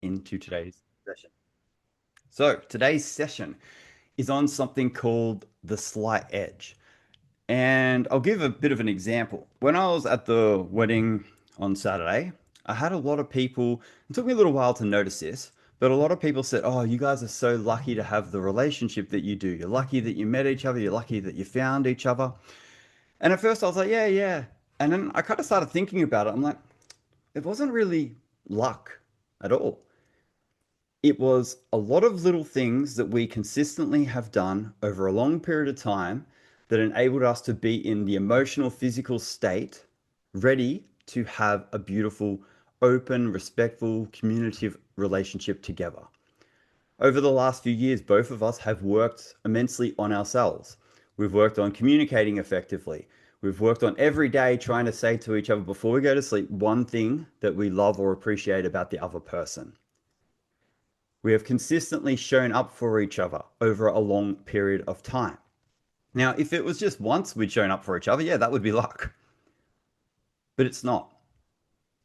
into today's session. So, today's session is on something called the slight edge. And I'll give a bit of an example. When I was at the wedding on Saturday, I had a lot of people, it took me a little while to notice this, but a lot of people said, "Oh, you guys are so lucky to have the relationship that you do. You're lucky that you met each other. You're lucky that you found each other." And at first I was like, "Yeah, yeah." And then I kind of started thinking about it. I'm like, it wasn't really luck at all. It was a lot of little things that we consistently have done over a long period of time that enabled us to be in the emotional, physical state ready to have a beautiful, open, respectful, communicative relationship together. Over the last few years, both of us have worked immensely on ourselves. We've worked on communicating effectively. We've worked on every day trying to say to each other before we go to sleep one thing that we love or appreciate about the other person. We have consistently shown up for each other over a long period of time. Now, if it was just once we'd shown up for each other, yeah, that would be luck. But it's not.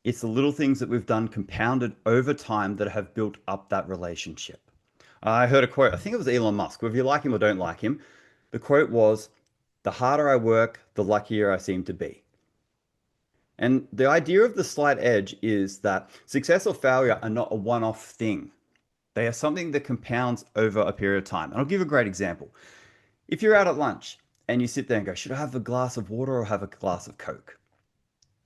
It's the little things that we've done compounded over time that have built up that relationship. I heard a quote, I think it was Elon Musk, whether you like him or don't like him. The quote was, "The harder I work, the luckier I seem to be." And the idea of the slight edge is that success or failure are not a one off thing. They are something that compounds over a period of time. And I'll give a great example. If you're out at lunch and you sit there and go, "Should I have a glass of water or have a glass of Coke?"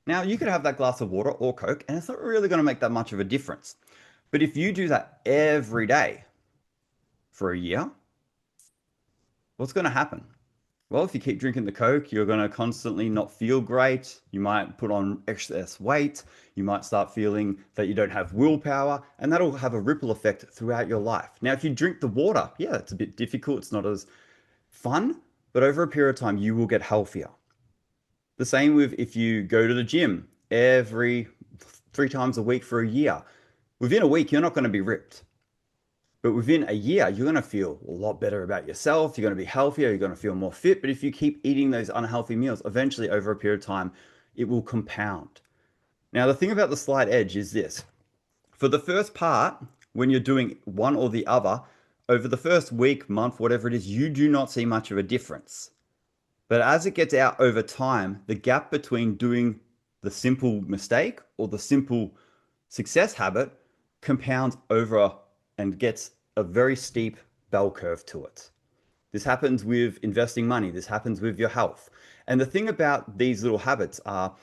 Now, you could have that glass of water or Coke, and it's not really going to make that much of a difference. But if you do that every day for a year, what's going to happen? Well, if you keep drinking the Coke, you're going to constantly not feel great. You might put on excess weight. You might start feeling that you don't have willpower, and that'll have a ripple effect throughout your life. Now, if you drink the water, yeah, it's a bit difficult. It's not as fun, but over a period of time, you will get healthier. The same with if you go to the gym every 3 times a week for a year. Within a week, you're not going to be ripped. But within a year, you're going to feel a lot better about yourself. You're going to be healthier. You're going to feel more fit. But if you keep eating those unhealthy meals, eventually over a period of time, it will compound. Now, the thing about the slight edge is this. For the first part, when you're doing one or the other, over the first week, month, whatever it is, you do not see much of a difference. But as it gets out over time, the gap between doing the simple mistake or the simple success habit compounds over and gets a very steep bell curve to it. This happens with investing money. This happens with your health. And the thing about these little habits are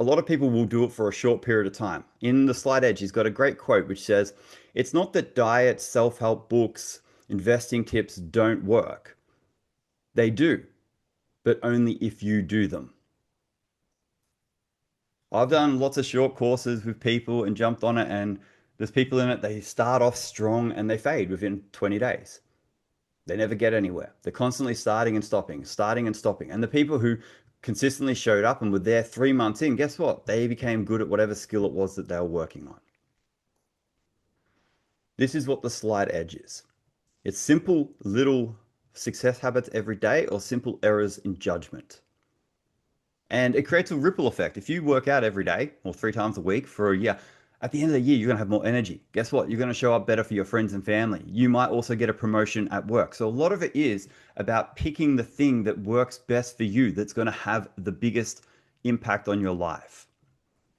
a lot of people will do it for a short period of time. In the slight edge, he's got a great quote which says, "It's not that diets, self help books, investing tips don't work. They do, but only if you do them." I've done lots of short courses with people and jumped on it, and there's people in it, they start off strong and they fade within 20 days. They never get anywhere. They're constantly starting and stopping, starting and stopping. And the people who consistently showed up and were there 3 months in, guess what? They became good at whatever skill it was that they were working on. This is what the slight edge is. It's simple little success habits every day or simple errors in judgment. And it creates a ripple effect. If you work out every day or 3 times a week for a year, at the end of the year, you're going to have more energy. Guess what? You're going to show up better for your friends and family. You might also get a promotion at work. So a lot of it is about picking the thing that works best for you that's going to have the biggest impact on your life.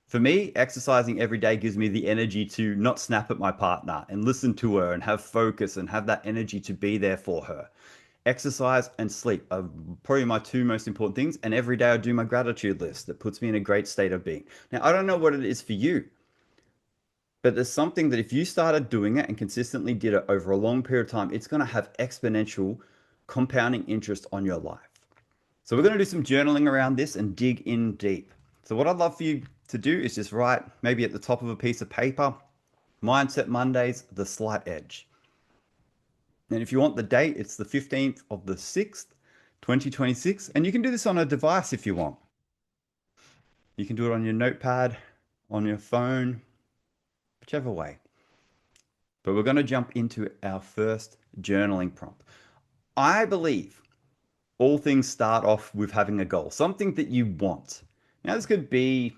For me, exercising every day gives me the energy to not snap at my partner and listen to her and have focus and have that energy to be there for her. Exercise and sleep are probably my two most important things. And every day I do my gratitude list that puts me in a great state of being. Now, I don't know what it is for you, but there's something that if you started doing it and consistently did it over a long period of time, it's going to have exponential compounding interest on your life. So we're going to do some journaling around this and dig in deep. So what I'd love for you to do is just write maybe at the top of a piece of paper, Mindset Mondays, the slight edge. And if you want the date, it's the 15th of the 6th, 2026. And you can do this on a device if you want. You can do it on your notepad, on your phone, whichever way. But we're going to jump into our first journaling prompt. I believe all things start off with having a goal, something that you want. Now, this could be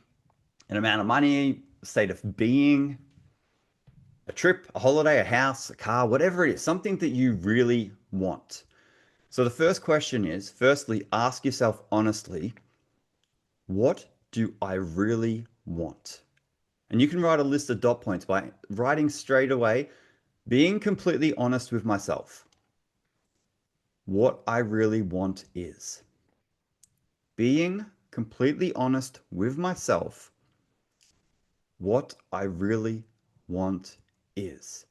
an amount of money, a state of being, A trip, a holiday, a house, a car, whatever it is, something that you really want. So the first question is, firstly, ask yourself honestly, what do I really want? And you can write a list of dot points by writing straight away, being completely honest with myself. What I really want is being completely honest with myself. What I really want is.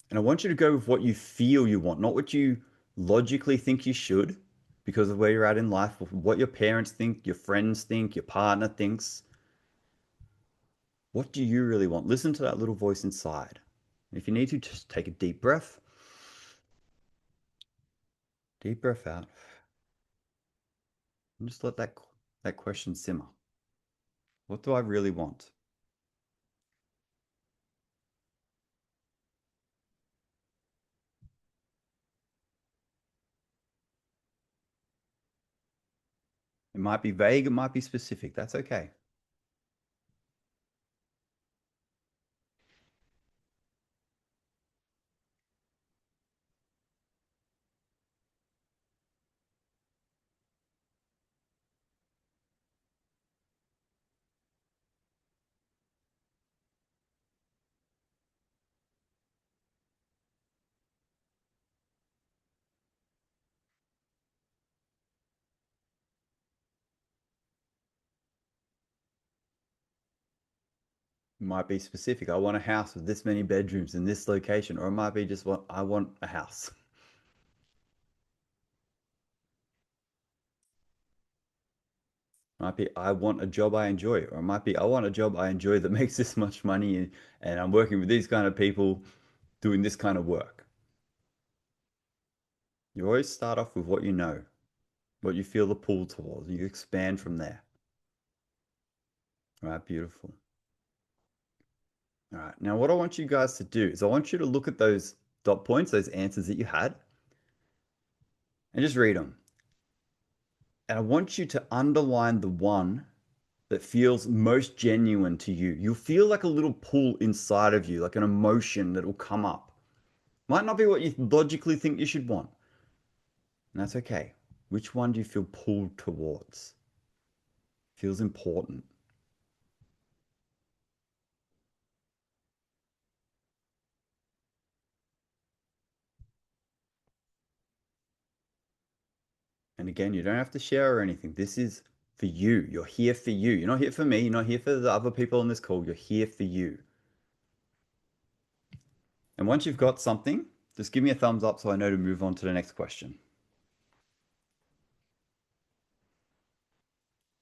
And I want you to go with what you feel you want, not what you logically think you should because of where you're at in life, what your parents think, your friends think, your partner thinks. What do you really want? Listen to that little voice inside. If you need to, just take a deep breath out, and just let that question simmer. What do I really want? It might be vague, it might be specific. That's okay. It might be specific. I want a house with this many bedrooms in this location, or it might be just what I want a house. It might be I want a job I enjoy, or it might be I want a job I enjoy that makes this much money and I'm working with these kind of people doing this kind of work. You always start off with what you know, what you feel the pull towards, and you expand from there. All right, beautiful. All right, now what I want you guys to do is I want you to look at those dot points, those answers that you had, and just read them. And I want you to underline the one that feels most genuine to you. You'll feel like a little pull inside of you, like an emotion that will come up. Might not be what you logically think you should want, and that's okay. Which one do you feel pulled towards? Feels important. And again, you don't have to share or anything. This is for you. You're here for you. You're not here for me. You're not here for the other people on this call. You're here for you. And once you've got something, just give me a thumbs up so I know to move on to the next question.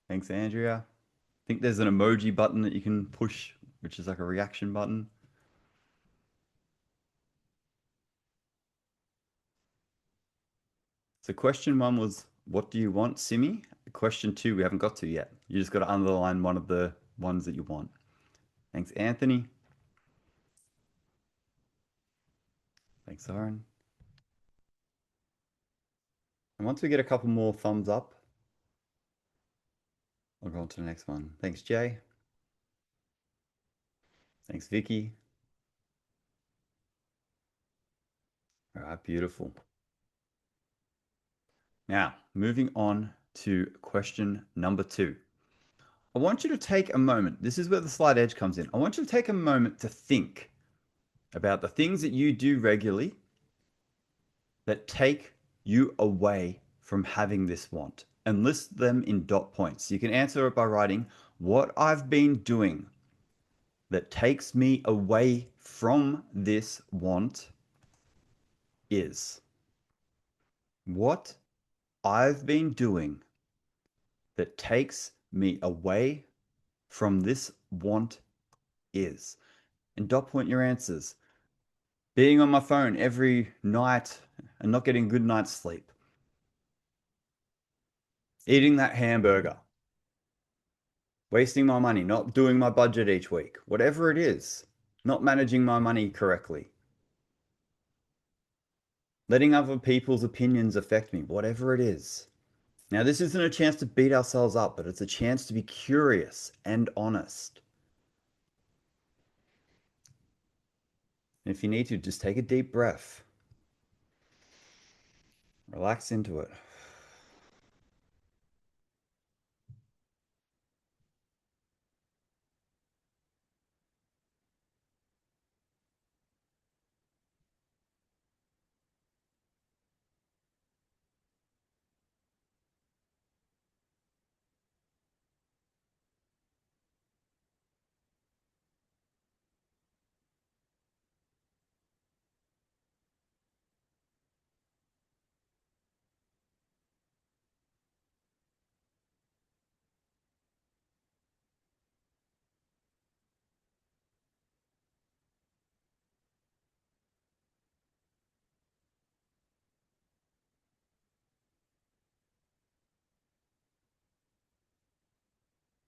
Thanks, Andrea. I think there's an emoji button that you can push, which is like a reaction button. So question one was, what do you want, Simi? Question two, we haven't got to yet. You just got to underline one of the ones that you want. Thanks, Anthony. Thanks, Aaron. And once we get a couple more thumbs up, I'll go on to the next one. Thanks, Jay. Thanks, Vicky. All right, beautiful. Now, moving on to question number two. I want you to take a moment. This is where the slight edge comes in. I want you to take a moment to think about the things that you do regularly that take you away from having this want and list them in dot points. You can answer it by writing what I've been doing that takes me away from this want is. What I've been doing that takes me away from this want is. And dot point your answers. Being on my phone every night and not getting a good night's sleep. Eating that hamburger. Wasting my money, not doing my budget each week. Whatever it is. Not managing my money correctly. Letting other people's opinions affect me. Whatever it is. Now, this isn't a chance to beat ourselves up, but it's a chance to be curious and honest. And if you need to, just take a deep breath, relax into it.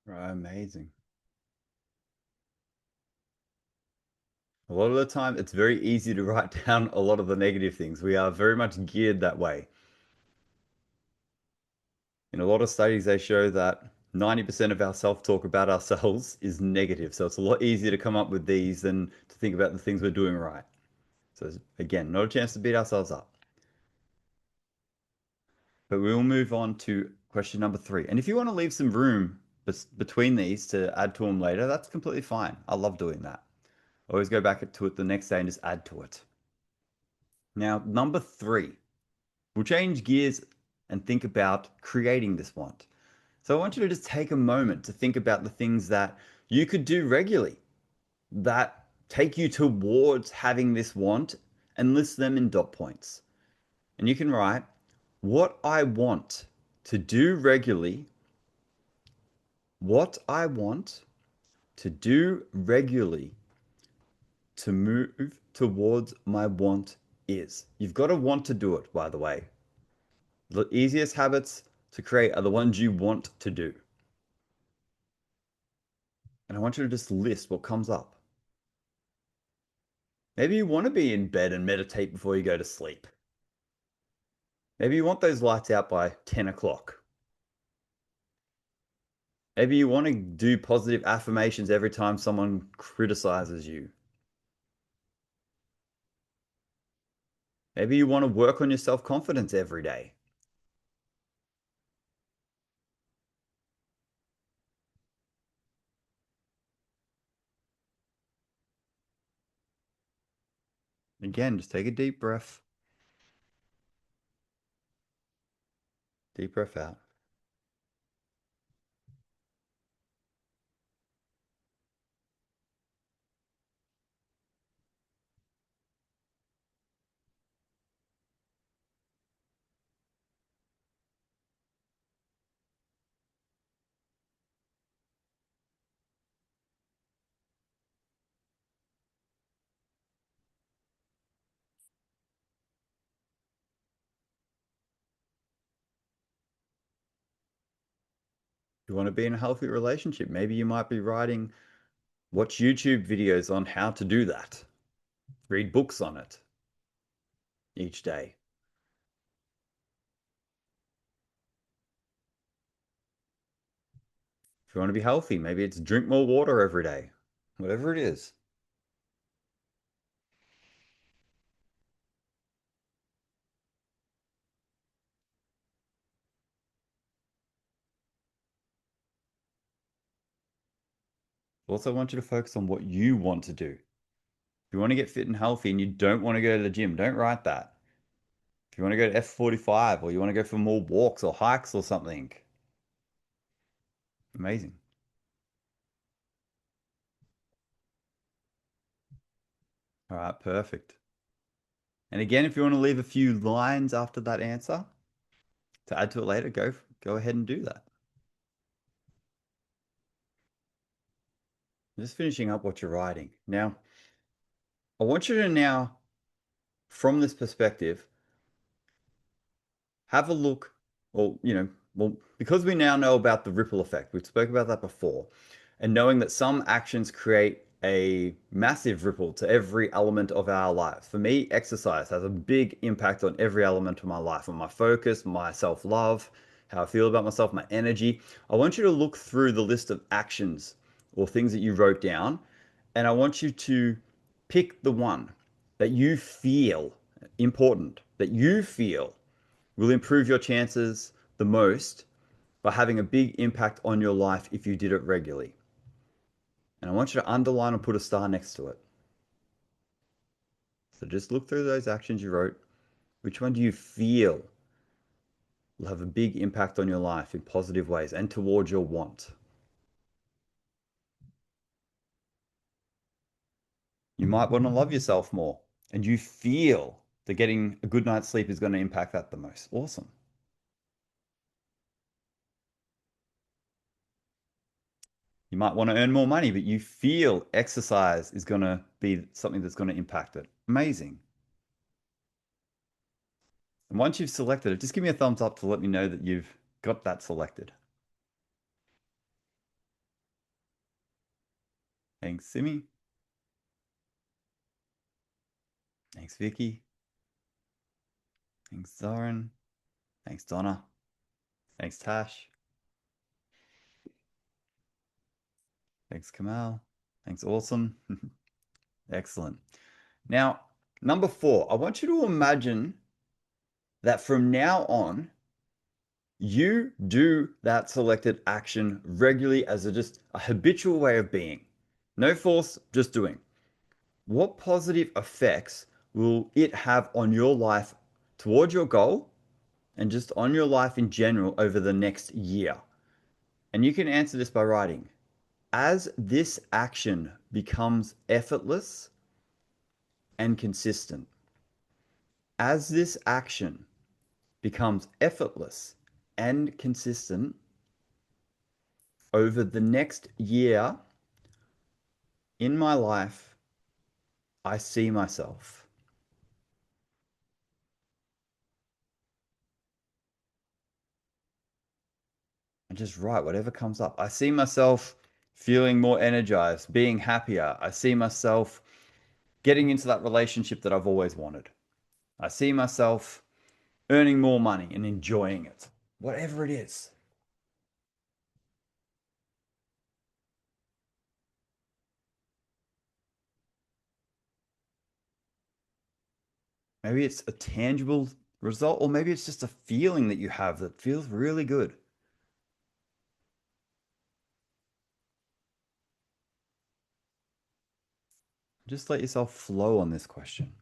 Right, amazing. A lot of the time, it's very easy to write down a lot of the negative things. We are very much geared that way. In a lot of studies, they show that 90% of our self-talk about ourselves is negative. So it's a lot easier to come up with these than to think about the things we're doing right. So again, not a chance to beat ourselves up. But we will move on to question number three. And if you want to leave some room between these to add to them later, that's completely fine. I love doing that. Always go back to it the next day and just add to it. Now, number three, we'll change gears and think about creating this want. So I want you to just take a moment to think about the things that you could do regularly that take you towards having this want and list them in dot points. And you can write what I want to do regularly, what I want to do regularly to move towards my want is. You've got to want to do it, by the way. The easiest habits to create are the ones you want to do. And I want you to just list what comes up. Maybe you want to be in bed and meditate before you go to sleep. Maybe you want those lights out by 10 o'clock. Maybe you want to do positive affirmations every time someone criticizes you. Maybe you want to work on your self confidence every day. Again, just take a deep breath out. You want to be in a healthy relationship. Maybe you might be writing, watch YouTube videos on how to do that, read books on it each day. If you want to be healthy, maybe it's drink more water every day, whatever it is. Also, I want you to focus on what you want to do. If you want to get fit and healthy and you don't want to go to the gym, don't write that. If you want to go to F45 or you want to go for more walks or hikes or something, amazing. All right, perfect. And again, if you want to leave a few lines after that answer to add to it later, go ahead and do that. Just finishing up what you're writing. Now, I want you to now, from this perspective, have a look, well, because we now know about the ripple effect, we spoke about that before, and knowing that some actions create a massive ripple to every element of our lives. For me, exercise has a big impact on every element of my life, on my focus, my self-love, how I feel about myself, my energy. I want you to look through the list of actions or things that you wrote down, and I want you to pick the one. that you feel important, that you feel will improve your chances the most by having a big impact on your life if you did it regularly. And I want you to underline and put a star next to it. So just look through those actions you wrote. Which one do you feel will have a big impact on your life in positive ways and towards your want? You might want to love yourself more, and you feel that getting a good night's sleep is going to impact that the most. Awesome. You might want to earn more money, but you feel exercise is going to be something that's going to impact it. Amazing. And once you've selected it, just give me a thumbs up to let me know that you've got that selected. Thanks, Simi. Thanks, Vicky. Thanks, Zoran. Thanks, Donna. Thanks, Tash. Thanks, Kamal. Thanks, Awesome. Excellent. Now, number 4, I want you to imagine that from now on, you do that selected action regularly as just a habitual way of being. No force, just doing. What positive effects will it have on your life towards your goal and just on your life in general over the next year? And you can answer this by writing, as this action becomes effortless and consistent. As this action becomes effortless and consistent over the next year in my life, I see myself. And just write whatever comes up. I see myself feeling more energized, being happier. I see myself getting into that relationship that I've always wanted. I see myself earning more money and enjoying it. Whatever it is. Maybe it's a tangible result, or maybe it's just a feeling that you have that feels really good. Just let yourself flow on this question.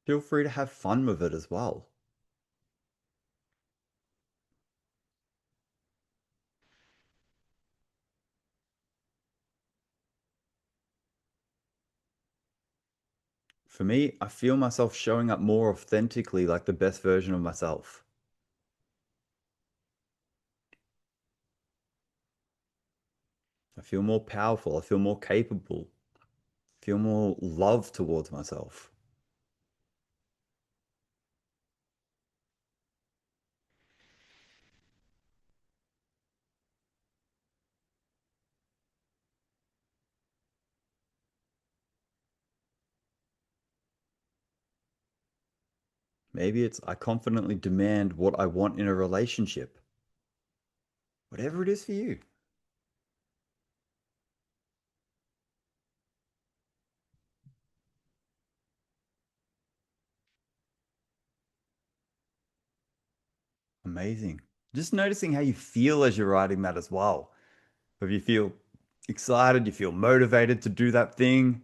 Feel free to have fun with it as well. For me, I feel myself showing up more authentically like the best version of myself. I feel more powerful. I feel more capable. I feel more love towards myself. Maybe it's I confidently demand what I want in a relationship. Whatever it is for you. Amazing. Just noticing how you feel as you're writing that as well. If you feel excited, you feel motivated to do that thing.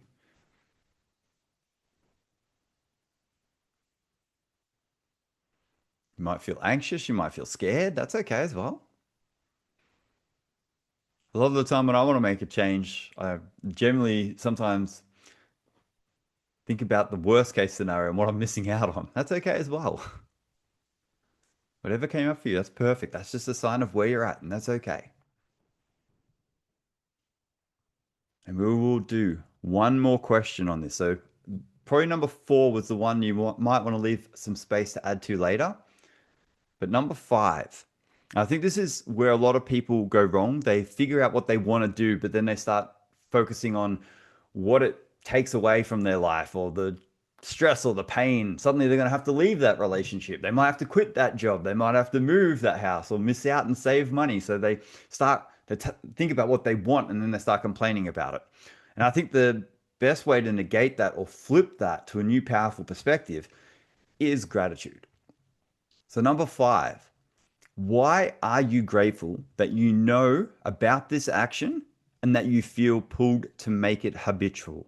You might feel anxious, you might feel scared. That's okay as well. A lot of the time when I want to make a change, I generally sometimes think about the worst case scenario and what I'm missing out on. That's okay as well. Whatever came up for you, that's perfect. That's just a sign of where you're at, and that's okay. And we will do one more question on this. So, probably number 4 was the one you might want to leave some space to add to later. But number five, I think this is where a lot of people go wrong. They figure out what they want to do, but then they start focusing on what it takes away from their life or the stress or the pain. Suddenly they're going to have to leave that relationship. They might have to quit that job. They might have to move that house or miss out and save money. So they start to think about what they want and then they start complaining about it. And I think the best way to negate that or flip that to a new powerful perspective is gratitude. So, number five, why are you grateful that you know about this action and that you feel pulled to make it habitual?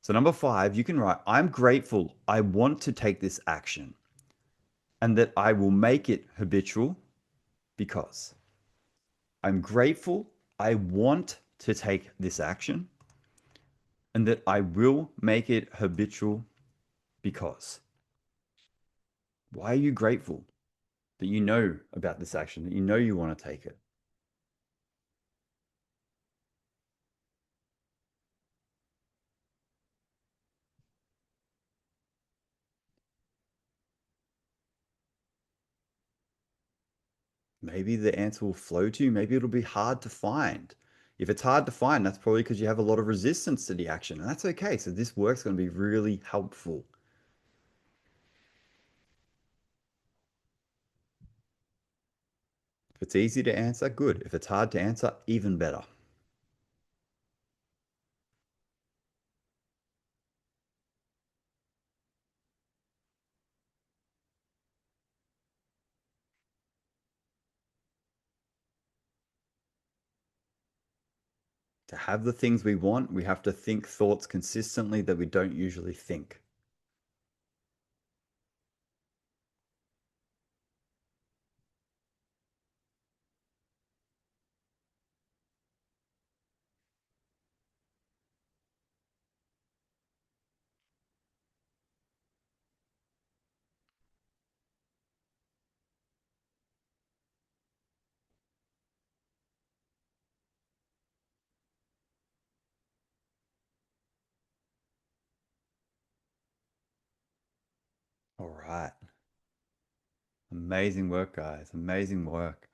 So, number five, you can write, I'm grateful I want to take this action and that I will make it habitual because I'm grateful I want to take this action and that I will make it habitual because. Why are you grateful that you know about this action, that you know you want to take it? Maybe the answer will flow to you. Maybe it'll be hard to find. If it's hard to find, that's probably because you have a lot of resistance to the action, and that's okay. So this work's going to be really helpful. If it's easy to answer, good. If it's hard to answer, even better. To have the things we want, we have to think thoughts consistently that we don't usually think. All right. Amazing work, guys. Amazing work.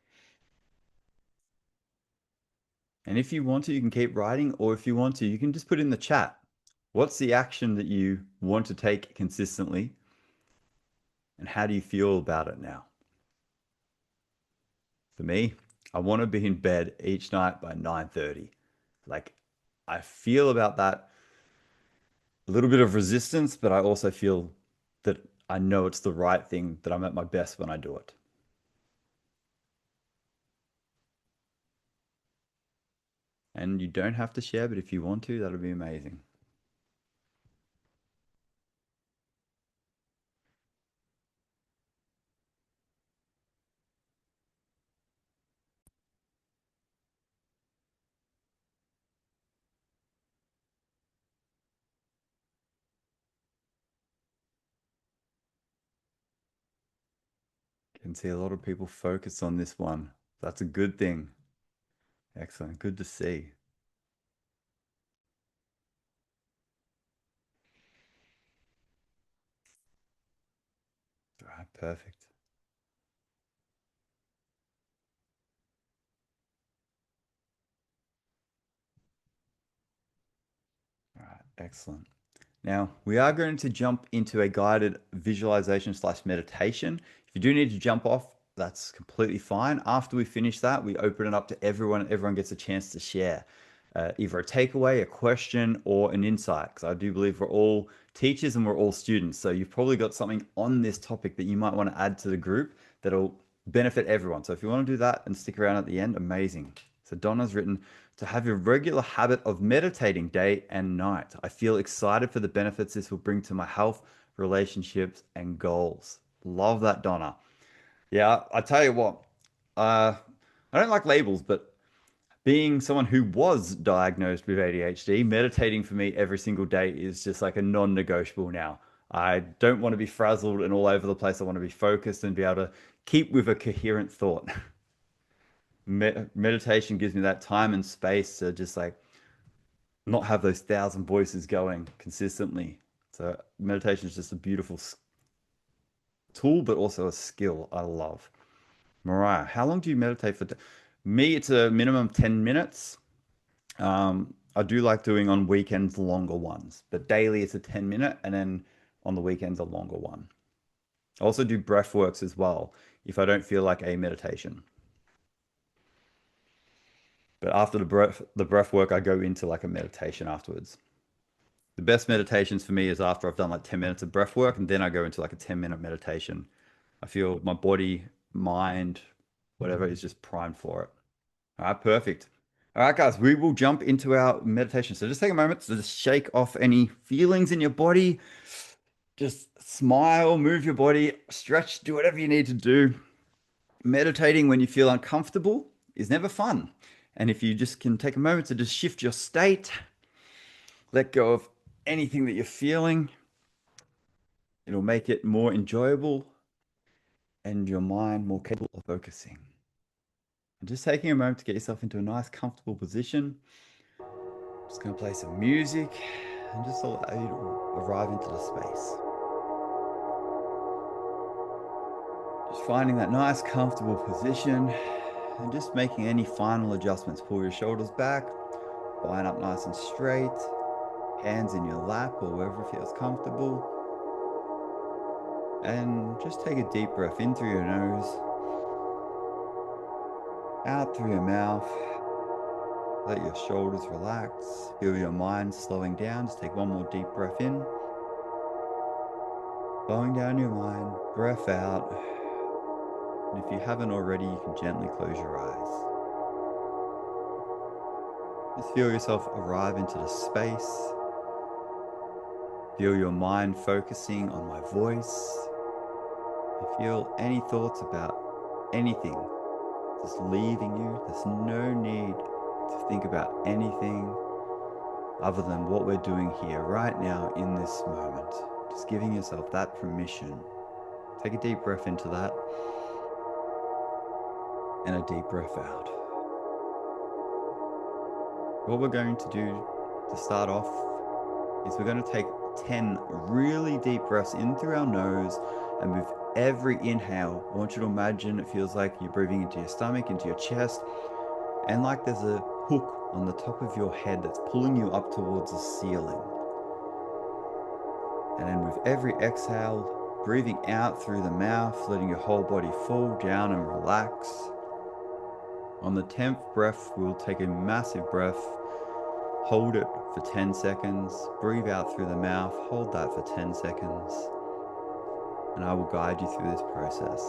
And if you want to, you can keep writing, or if you want to, you can just put in the chat. What's the action that you want to take consistently, and how do you feel about it now? For me, I want to be in bed each night by 9:30. Like I feel about that a little bit of resistance, but I also feel that I know it's the right thing, that I'm at my best when I do it. And you don't have to share, but if you want to, that'll be amazing. Can see a lot of people focus on this one. That's a good thing. Excellent. Good to see. All right, perfect. All right, excellent. Now, we are going to jump into a guided visualization slash meditation. If you do need to jump off, that's completely fine. After we finish that, we open it up to everyone. Everyone gets a chance to share either a takeaway, a question, or an insight. Because I do believe we're all teachers and we're all students. So you've probably got something on this topic that you might want to add to the group that'll benefit everyone. So if you want to do that and stick around at the end, amazing. So Donna's written, to have a regular habit of meditating day and night. I feel excited for the benefits this will bring to my health, relationships, and goals. Love that, Donna. Yeah, I tell you what, I don't like labels, but being someone who was diagnosed with ADHD, meditating for me every single day is just like a non-negotiable now. I don't want to be frazzled and all over the place. I want to be focused and be able to keep with a coherent thought. Meditation gives me that time and space to just like not have those thousand voices going consistently. So meditation is just a beautiful tool, but also a skill I love. Mariah, how long do you meditate for? Me, it's a minimum 10 minutes. I do like doing on weekends longer ones, but daily it's a 10-minute, and then on the weekends a longer one. I also do breath works as well if I don't feel like a meditation. But after the breath work, I go into like a meditation afterwards. The best meditations for me is after I've done like 10 minutes of breath work, and then I go into like a 10-minute meditation. I feel my body, mind, whatever is just primed for it. All right, perfect. All right, guys, we will jump into our meditation. So just take a moment to just shake off any feelings in your body. Just smile, move your body, stretch, do whatever you need to do. Meditating when you feel uncomfortable is never fun. And if you just can take a moment to just shift your state, let go of anything that you're feeling, it'll make it more enjoyable and your mind more capable of focusing. And just taking a moment to get yourself into a nice, comfortable position. Just going to play some music and just allow you to arrive into the space. Just finding that nice, comfortable position and just making any final adjustments. Pull your shoulders back, line up nice and straight, hands in your lap or wherever feels comfortable. And just take a deep breath in through your nose, out through your mouth. Let your shoulders relax. Feel your mind slowing down. Just take one more deep breath in. Slowing down your mind, breath out. And if you haven't already, you can gently close your eyes. Just feel yourself arrive into the space. Feel your mind focusing on my voice. And feel any thoughts about anything just leaving you. There's no need to think about anything other than what we're doing here right now in this moment. Just giving yourself that permission. Take a deep breath into that and a deep breath out. What we're going to do to start off is we're going to take 10 really deep breaths in through our nose, and with every inhale, I want you to imagine it feels like you're breathing into your stomach, into your chest, and like there's a hook on the top of your head that's pulling you up towards the ceiling. And then with every exhale, breathing out through the mouth, letting your whole body fall down and relax. On the 10th breath, we'll take a massive breath, hold it for 10 seconds, breathe out through the mouth, hold that for 10 seconds, and I will guide you through this process.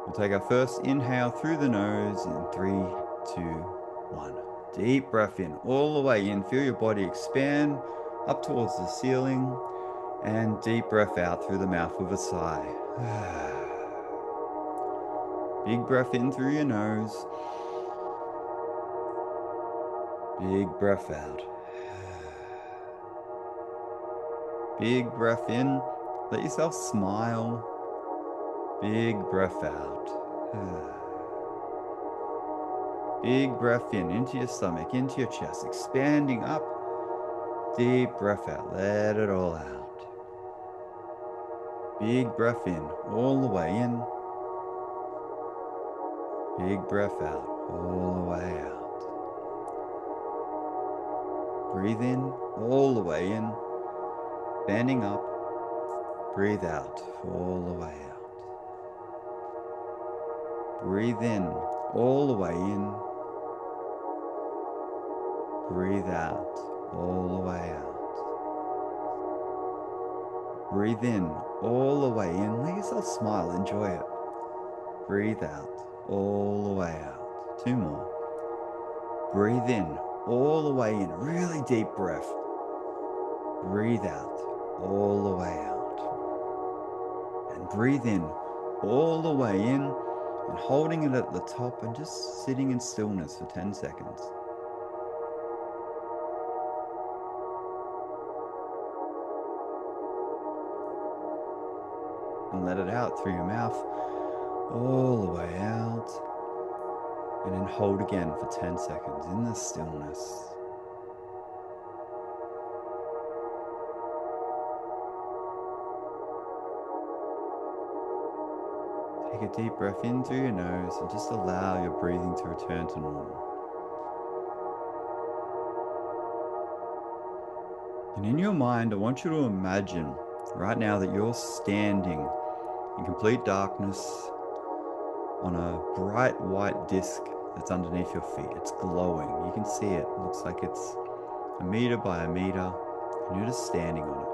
We'll take our first inhale through the nose in 3, 2, 1. Deep breath in, all the way in. Feel your body expand up towards the ceiling, and deep breath out through the mouth with a sigh. Big breath in through your nose. Big breath out. Big breath in. Let yourself smile. Big breath out. Big breath in, into your stomach, into your chest, expanding up. Deep breath out. Let it all out. Big breath in, all the way in. Big breath out, all the way out. Breathe in, all the way in. Standing up. Breathe out, all the way out. Breathe in, all the way in. Breathe out, all the way out. Breathe in, all the way in. Let yourself smile, enjoy it. Breathe out, all the way out. 2 more. Breathe in, all the way in. Really deep breath. Breathe out, all the way out. And breathe in, all the way in. And holding it at the top and just sitting in stillness for 10 seconds. And let it out through your mouth, all the way out. And then hold again for 10 seconds in the stillness. Take a deep breath in through your nose and just allow your breathing to return to normal. And in your mind, I want you to imagine right now that you're standing in complete darkness on a bright white disc that's underneath your feet. It's glowing. You can see it. It looks like it's 1 meter by 1 meter, and you're just standing on it.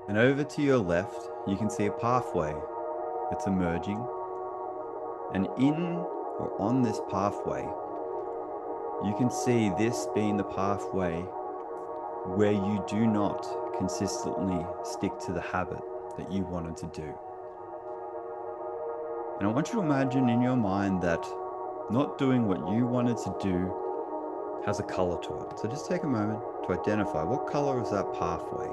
And over to your left, you can see a pathway that's emerging. And in or on this pathway, you can see this being the pathway where you do not consistently stick to the habit that you wanted to do. And I want you to imagine in your mind that not doing what you wanted to do has a color to it. So just take a moment to identify what color is that pathway.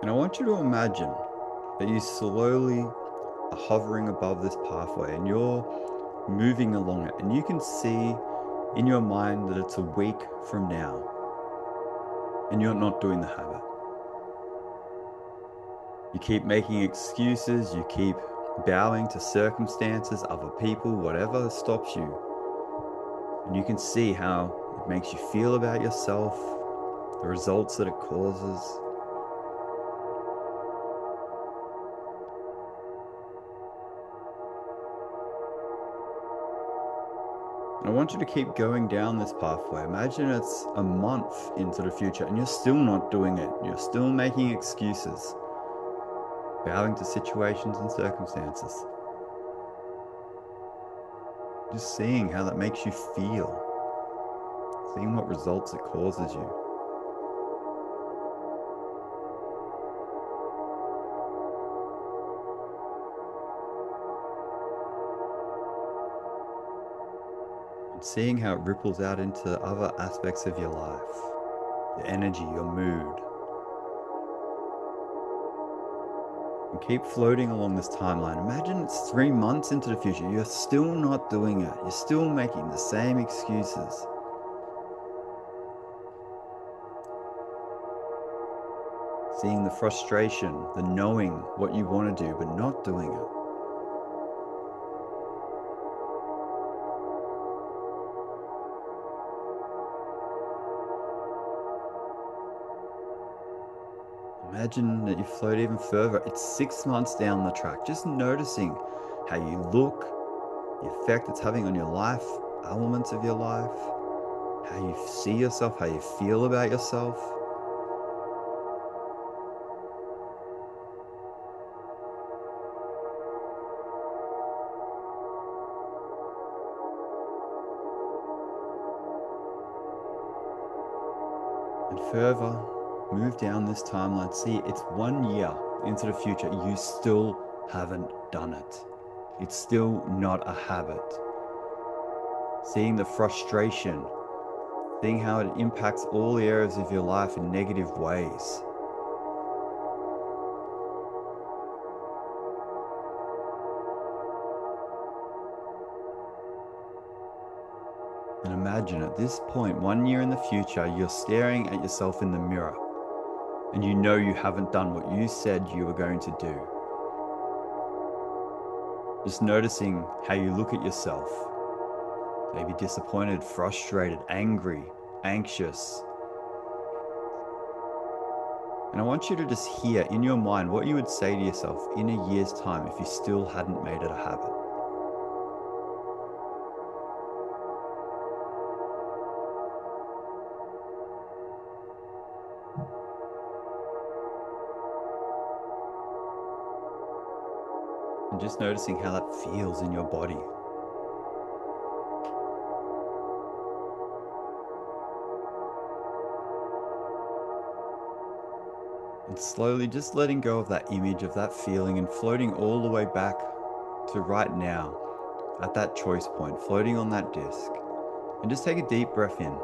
And I want you to imagine that you slowly are hovering above this pathway and you're moving along it. And you can see in your mind that it's a week from now and you're not doing the habit. You keep making excuses, you keep bowing to circumstances, other people, whatever stops you. And you can see how it makes you feel about yourself, the results that it causes. And I want you to keep going down this pathway. Imagine it's a month into the future and you're still not doing it. You're still making excuses, bowing to situations and circumstances. Just seeing how that makes you feel, seeing what results it causes you. And seeing how it ripples out into other aspects of your life, your energy, your mood. And keep floating along this timeline. Imagine it's 3 months into the future. You're still not doing it. You're still making the same excuses. Seeing the frustration, the knowing what you want to do, but not doing it. Imagine that you float even further. It's 6 months down the track. Just noticing how you look, the effect it's having on your life, elements of your life, how you see yourself, how you feel about yourself. And further, move down this timeline. See, it's 1 year into the future. You still haven't done it. It's still not a habit. Seeing the frustration, seeing how it impacts all the areas of your life in negative ways. And imagine at this point, 1 year in the future, you're staring at yourself in the mirror and you know you haven't done what you said you were going to do. Just noticing how you look at yourself. Maybe disappointed, frustrated, angry, anxious. And I want you to just hear in your mind what you would say to yourself in a year's time if you still hadn't made it a habit. And just noticing how that feels in your body. And slowly just letting go of that image, of that feeling, and floating all the way back to right now, at that choice point, floating on that disc. And just take a deep breath in.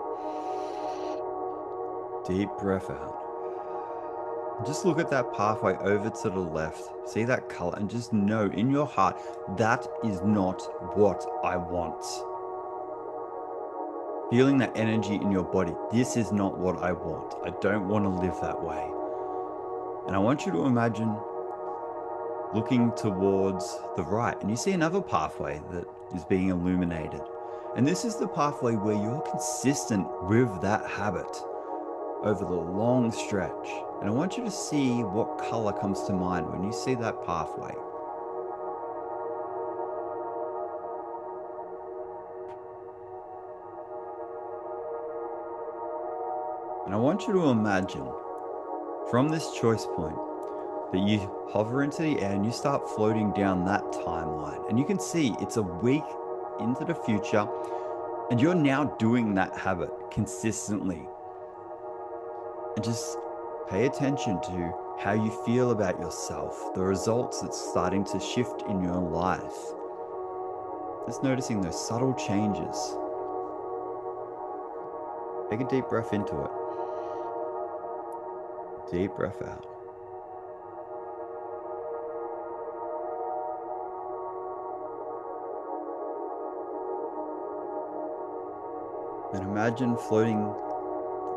Deep breath out. Just look at that pathway over to the left. See that color and just know in your heart, that is not what I want. Feeling that energy in your body. This is not what I want. I don't want to live that way. And I want you to imagine looking towards the right, and you see another pathway that is being illuminated. And this is the pathway where you're consistent with that habit over the long stretch. And I want you to see what color comes to mind when you see that pathway. And I want you to imagine from this choice point that you hover into the air and you start floating down that timeline. And you can see it's a week into the future, and you're now doing that habit consistently. And just pay attention to how you feel about yourself, the results that's starting to shift in your life. Just noticing those subtle changes. Take a deep breath into it. Deep breath out. And imagine floating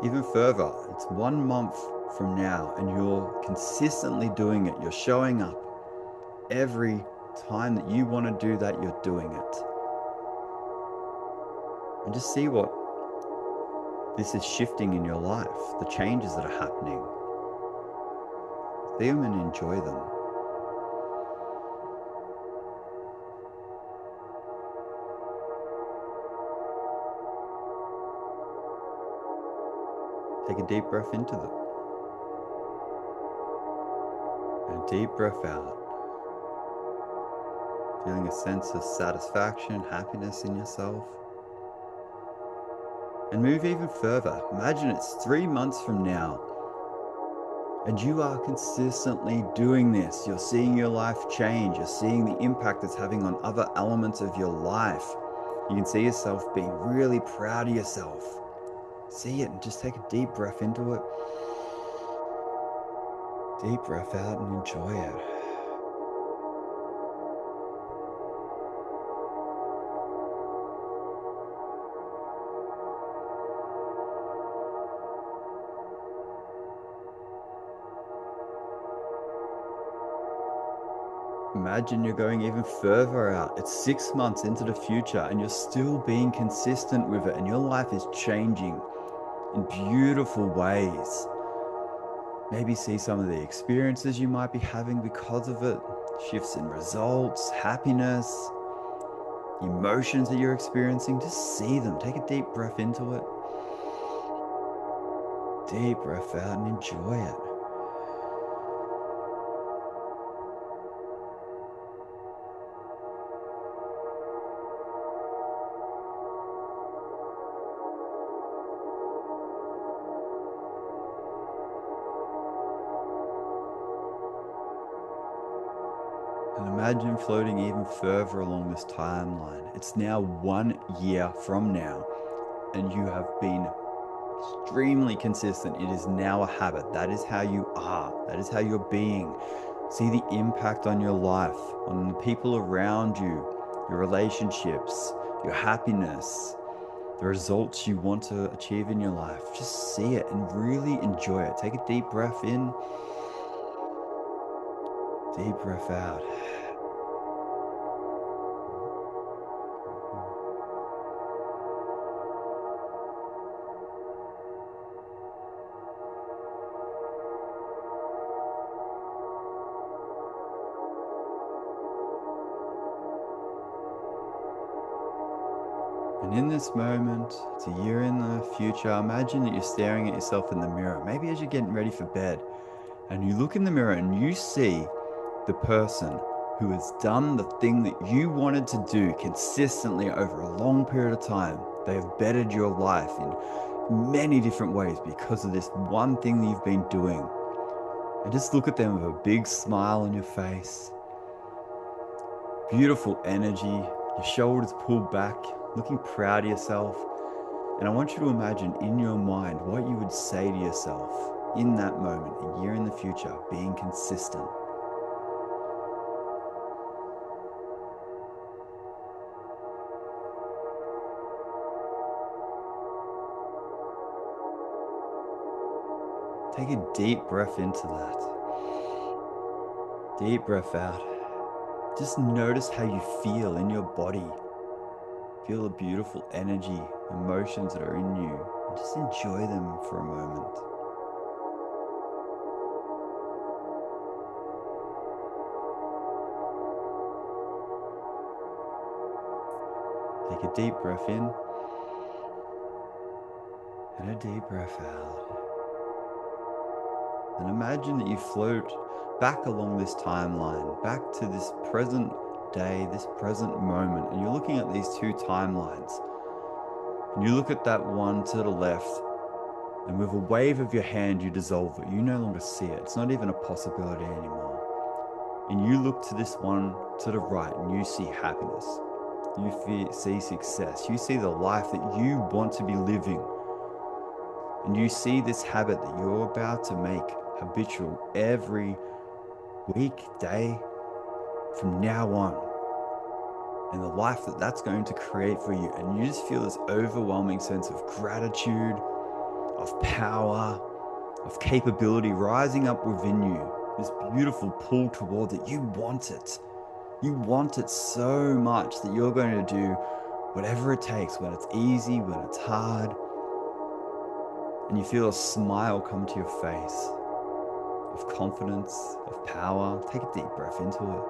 even further. It's 1 month from now, and you're consistently doing it. You're showing up every time that you want to do that, you're doing it. And just see what this is shifting in your life, the changes that are happening. See them and enjoy them. Take a deep breath into them. And a deep breath out. Feeling a sense of satisfaction, happiness in yourself. And move even further. Imagine it's 3 months from now, and you are consistently doing this. You're seeing your life change. You're seeing the impact it's having on other elements of your life. You can see yourself being really proud of yourself. See it and just take a deep breath into it. Deep breath out and enjoy it. Imagine you're going even further out. It's 6 months into the future and you're still being consistent with it, and your life is changing in beautiful ways. Maybe see some of the experiences you might be having because of it, shifts in results, happiness, emotions that you're experiencing. Just see them. Take a deep breath into it. Deep breath out and enjoy it. And imagine floating even further along this timeline. It's now 1 year from now, and you have been extremely consistent. It is now a habit. That is how you are. That is how you're being. See the impact on your life, on the people around you, your relationships, your happiness, the results you want to achieve in your life. Just see it and really enjoy it. Take a deep breath in, deep breath out. And in this moment, it's a year in the future. Imagine that you're staring at yourself in the mirror, maybe as you're getting ready for bed, and you look in the mirror and you see the person who has done the thing that you wanted to do consistently over a long period of time. They have bettered your life in many different ways because of this one thing that you've been doing. And just look at them with a big smile on your face, beautiful energy, your shoulders pulled back, looking proud of yourself. And I want you to imagine in your mind what you would say to yourself in that moment, a year in the future, being consistent. Take a deep breath into that. Deep breath out. Just notice how you feel in your body. Feel the beautiful energy, emotions that are in you, and just enjoy them for a moment. Take a deep breath in and a deep breath out. And imagine that you float back along this timeline, back to this present day, this present moment. And you're looking at these two timelines. And you look at that one to the left, and with a wave of your hand, you dissolve it. You no longer see it. It's not even a possibility anymore. And you look to this one to the right, and you see happiness. See success. You see the life that you want to be living. And you see this habit that you're about to make habitual every week, day, from now on. And the life that that's going to create for you. And you just feel this overwhelming sense of gratitude, of power, of capability rising up within you. This beautiful pull towards it. You want it. You want it so much that you're going to do whatever it takes, when it's easy, when it's hard. And you feel a smile come to your face of confidence, of power. Take a deep breath into it.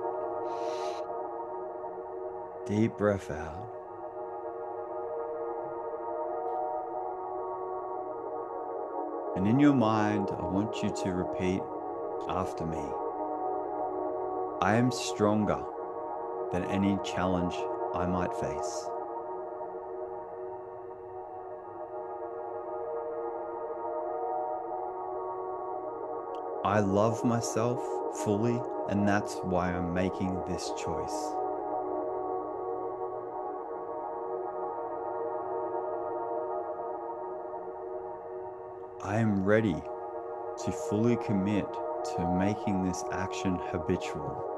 Deep breath out. And in your mind, I want you to repeat after me. I am stronger than any challenge I might face. I love myself fully, and that's why I'm making this choice. I am ready to fully commit to making this action habitual.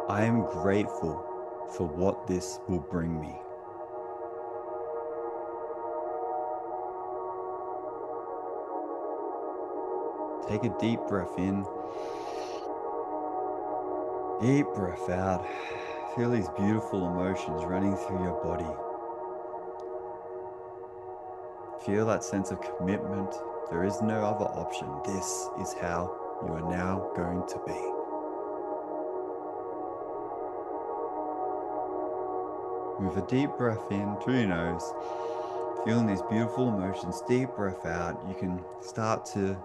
I am grateful for what this will bring me. Take a deep breath in, deep breath out. Feel these beautiful emotions running through your body. Feel that sense of commitment. There is no other option. This is how you are now going to be. With a deep breath in through your nose, feeling these beautiful emotions, deep breath out, you can start to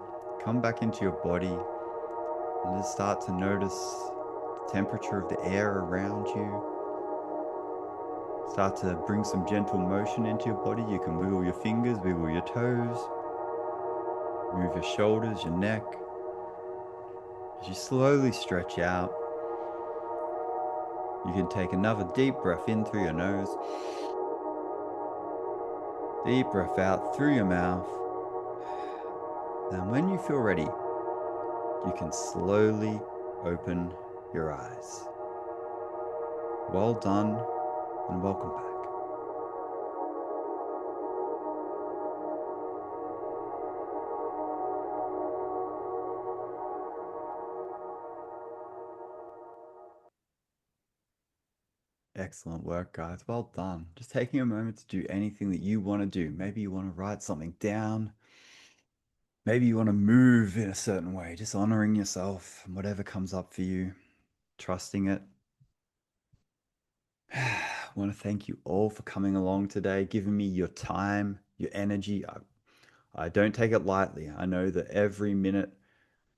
come back into your body and just start to notice the temperature of the air around you. Start to bring some gentle motion into your body. You can wiggle your fingers, wiggle your toes, move your shoulders, your neck. As you slowly stretch out, you can take another deep breath in through your nose, deep breath out through your mouth. And when you feel ready, you can slowly open your eyes. Well done and welcome back. Excellent work, guys. Well done. Just taking a moment to do anything that you want to do. Maybe you want to write something down. Maybe you want to move in a certain way, just honoring yourself and whatever comes up for you, trusting it. I want to thank you all for coming along today, giving me your time, your energy. I don't take it lightly. I know that every minute,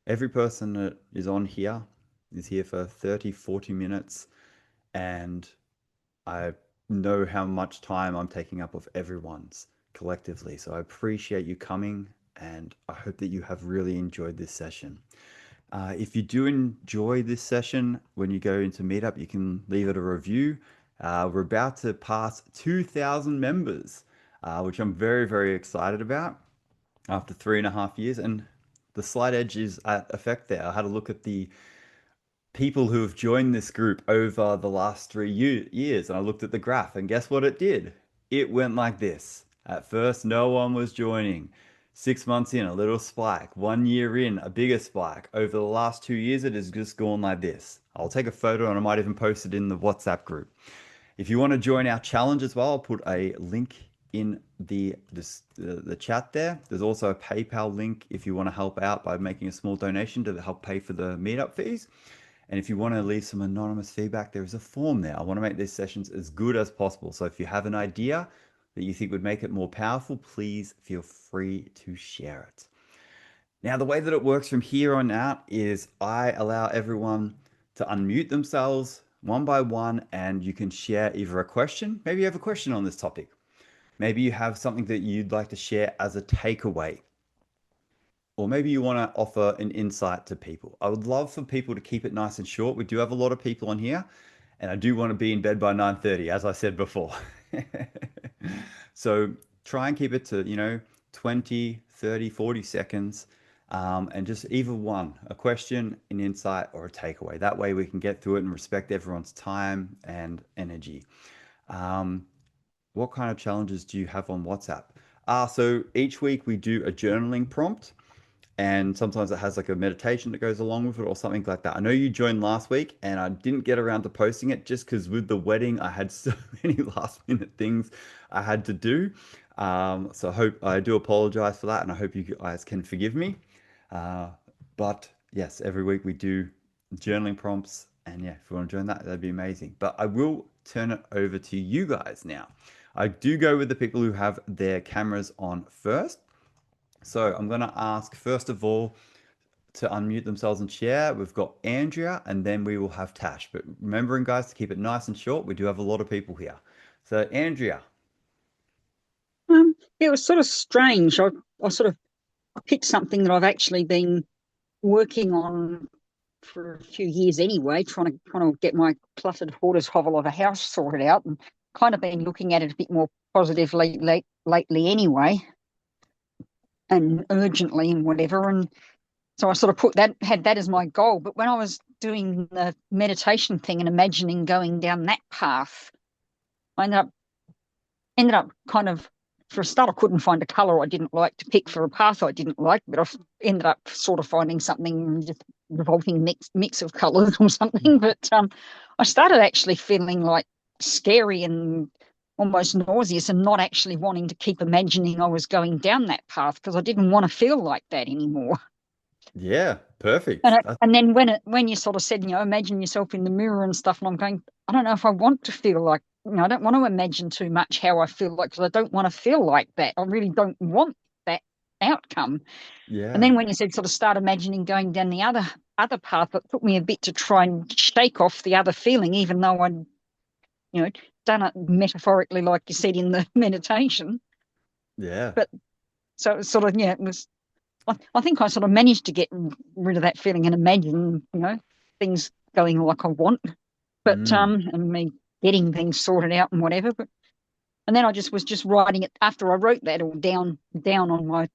every person that is here for 30, 40 minutes. And I know how much time I'm taking up of everyone's collectively. So I appreciate you coming, and I hope that you have really enjoyed this session. If you do enjoy this session, when you go into Meetup, you can leave it a review. We're about to pass 2,000 members, which I'm very, very excited about after 3.5 years. And the slight edge is at effect there. I had a look at the people who have joined this group over the last 3 years. And I looked at the graph, and guess what it did? It went like this. At first, no one was joining. 6 months in, a little spike. 1 year in, a bigger spike. Over the last 2 years, it has just gone like this. I'll take a photo and I might even post it in the WhatsApp group. If you want to join our challenge as well, I'll put a link in the chat there. There's also a PayPal link if you want to help out by making a small donation to help pay for the meetup fees. And if you want to leave some anonymous feedback, there is a form there. I want to make these sessions as good as possible. So if you have an idea that you think would make it more powerful, please feel free to share it. Now, the way that it works from here on out is I allow everyone to unmute themselves one by one, and you can share either a question. Maybe you have a question on this topic. Maybe you have something that you'd like to share as a takeaway. Or maybe you want to offer an insight to people. I would love for people to keep it nice and short. We do have a lot of people on here, and I do want to be in bed by 9:30, as I said before. So try and keep it to, 20, 30, 40 seconds, and just either one, a question, an insight, or a takeaway. That way we can get through it and respect everyone's time and energy. What kind of challenges do you have on WhatsApp? So each week we do a journaling prompt, and sometimes it has like a meditation that goes along with it or something like that. I know you joined last week and I didn't get around to posting it just because with the wedding I had so many last minute things I had to do. So I do apologize for that, and I hope you guys can forgive me. Uh, but yes, every week we do journaling prompts, and yeah, if you want to join that, that'd be amazing. But I will turn it over to you guys now. I do go with the people who have their cameras on first. So I'm going to ask, first of all, to unmute themselves and share. We've got Andrea, and then we will have Tash. But remembering, guys, to keep it nice and short, we do have a lot of people here. So, Andrea. It was sort of strange. I sort of picked something that I've actually been working on for a few years anyway, trying to get my cluttered hoarder's hovel of a house sorted out, and kind of been looking at it a bit more positively lately anyway, and urgently and whatever. And so I sort of had that as my goal. But when I was doing the meditation thing and imagining going down that path, I ended up kind of, for a start, I couldn't find a colour I didn't like to pick for a path I didn't like, but I ended up sort of finding something, just revolting mix of colours or something. But I started actually feeling like scary and almost nauseous, and not actually wanting to keep imagining I was going down that path because I didn't want to feel like that anymore. Yeah, perfect. And then when you sort of said, imagine yourself in the mirror and stuff, and I'm going, I don't know if I want to feel like, I don't want to imagine too much how I feel like, because I don't want to feel like that. I really don't want that outcome. And Yeah, then when you said sort of start imagining going down the other path, it took me a bit to try and shake off the other feeling, even though I'd, you know, done it metaphorically, like you said in the meditation. yeah. But so it was sort of, yeah, it was, I think I sort of managed to get rid of that feeling and imagine, things going like I want, but Mm. and me getting things sorted out and whatever. But and then I just was just writing it after I wrote that all down on my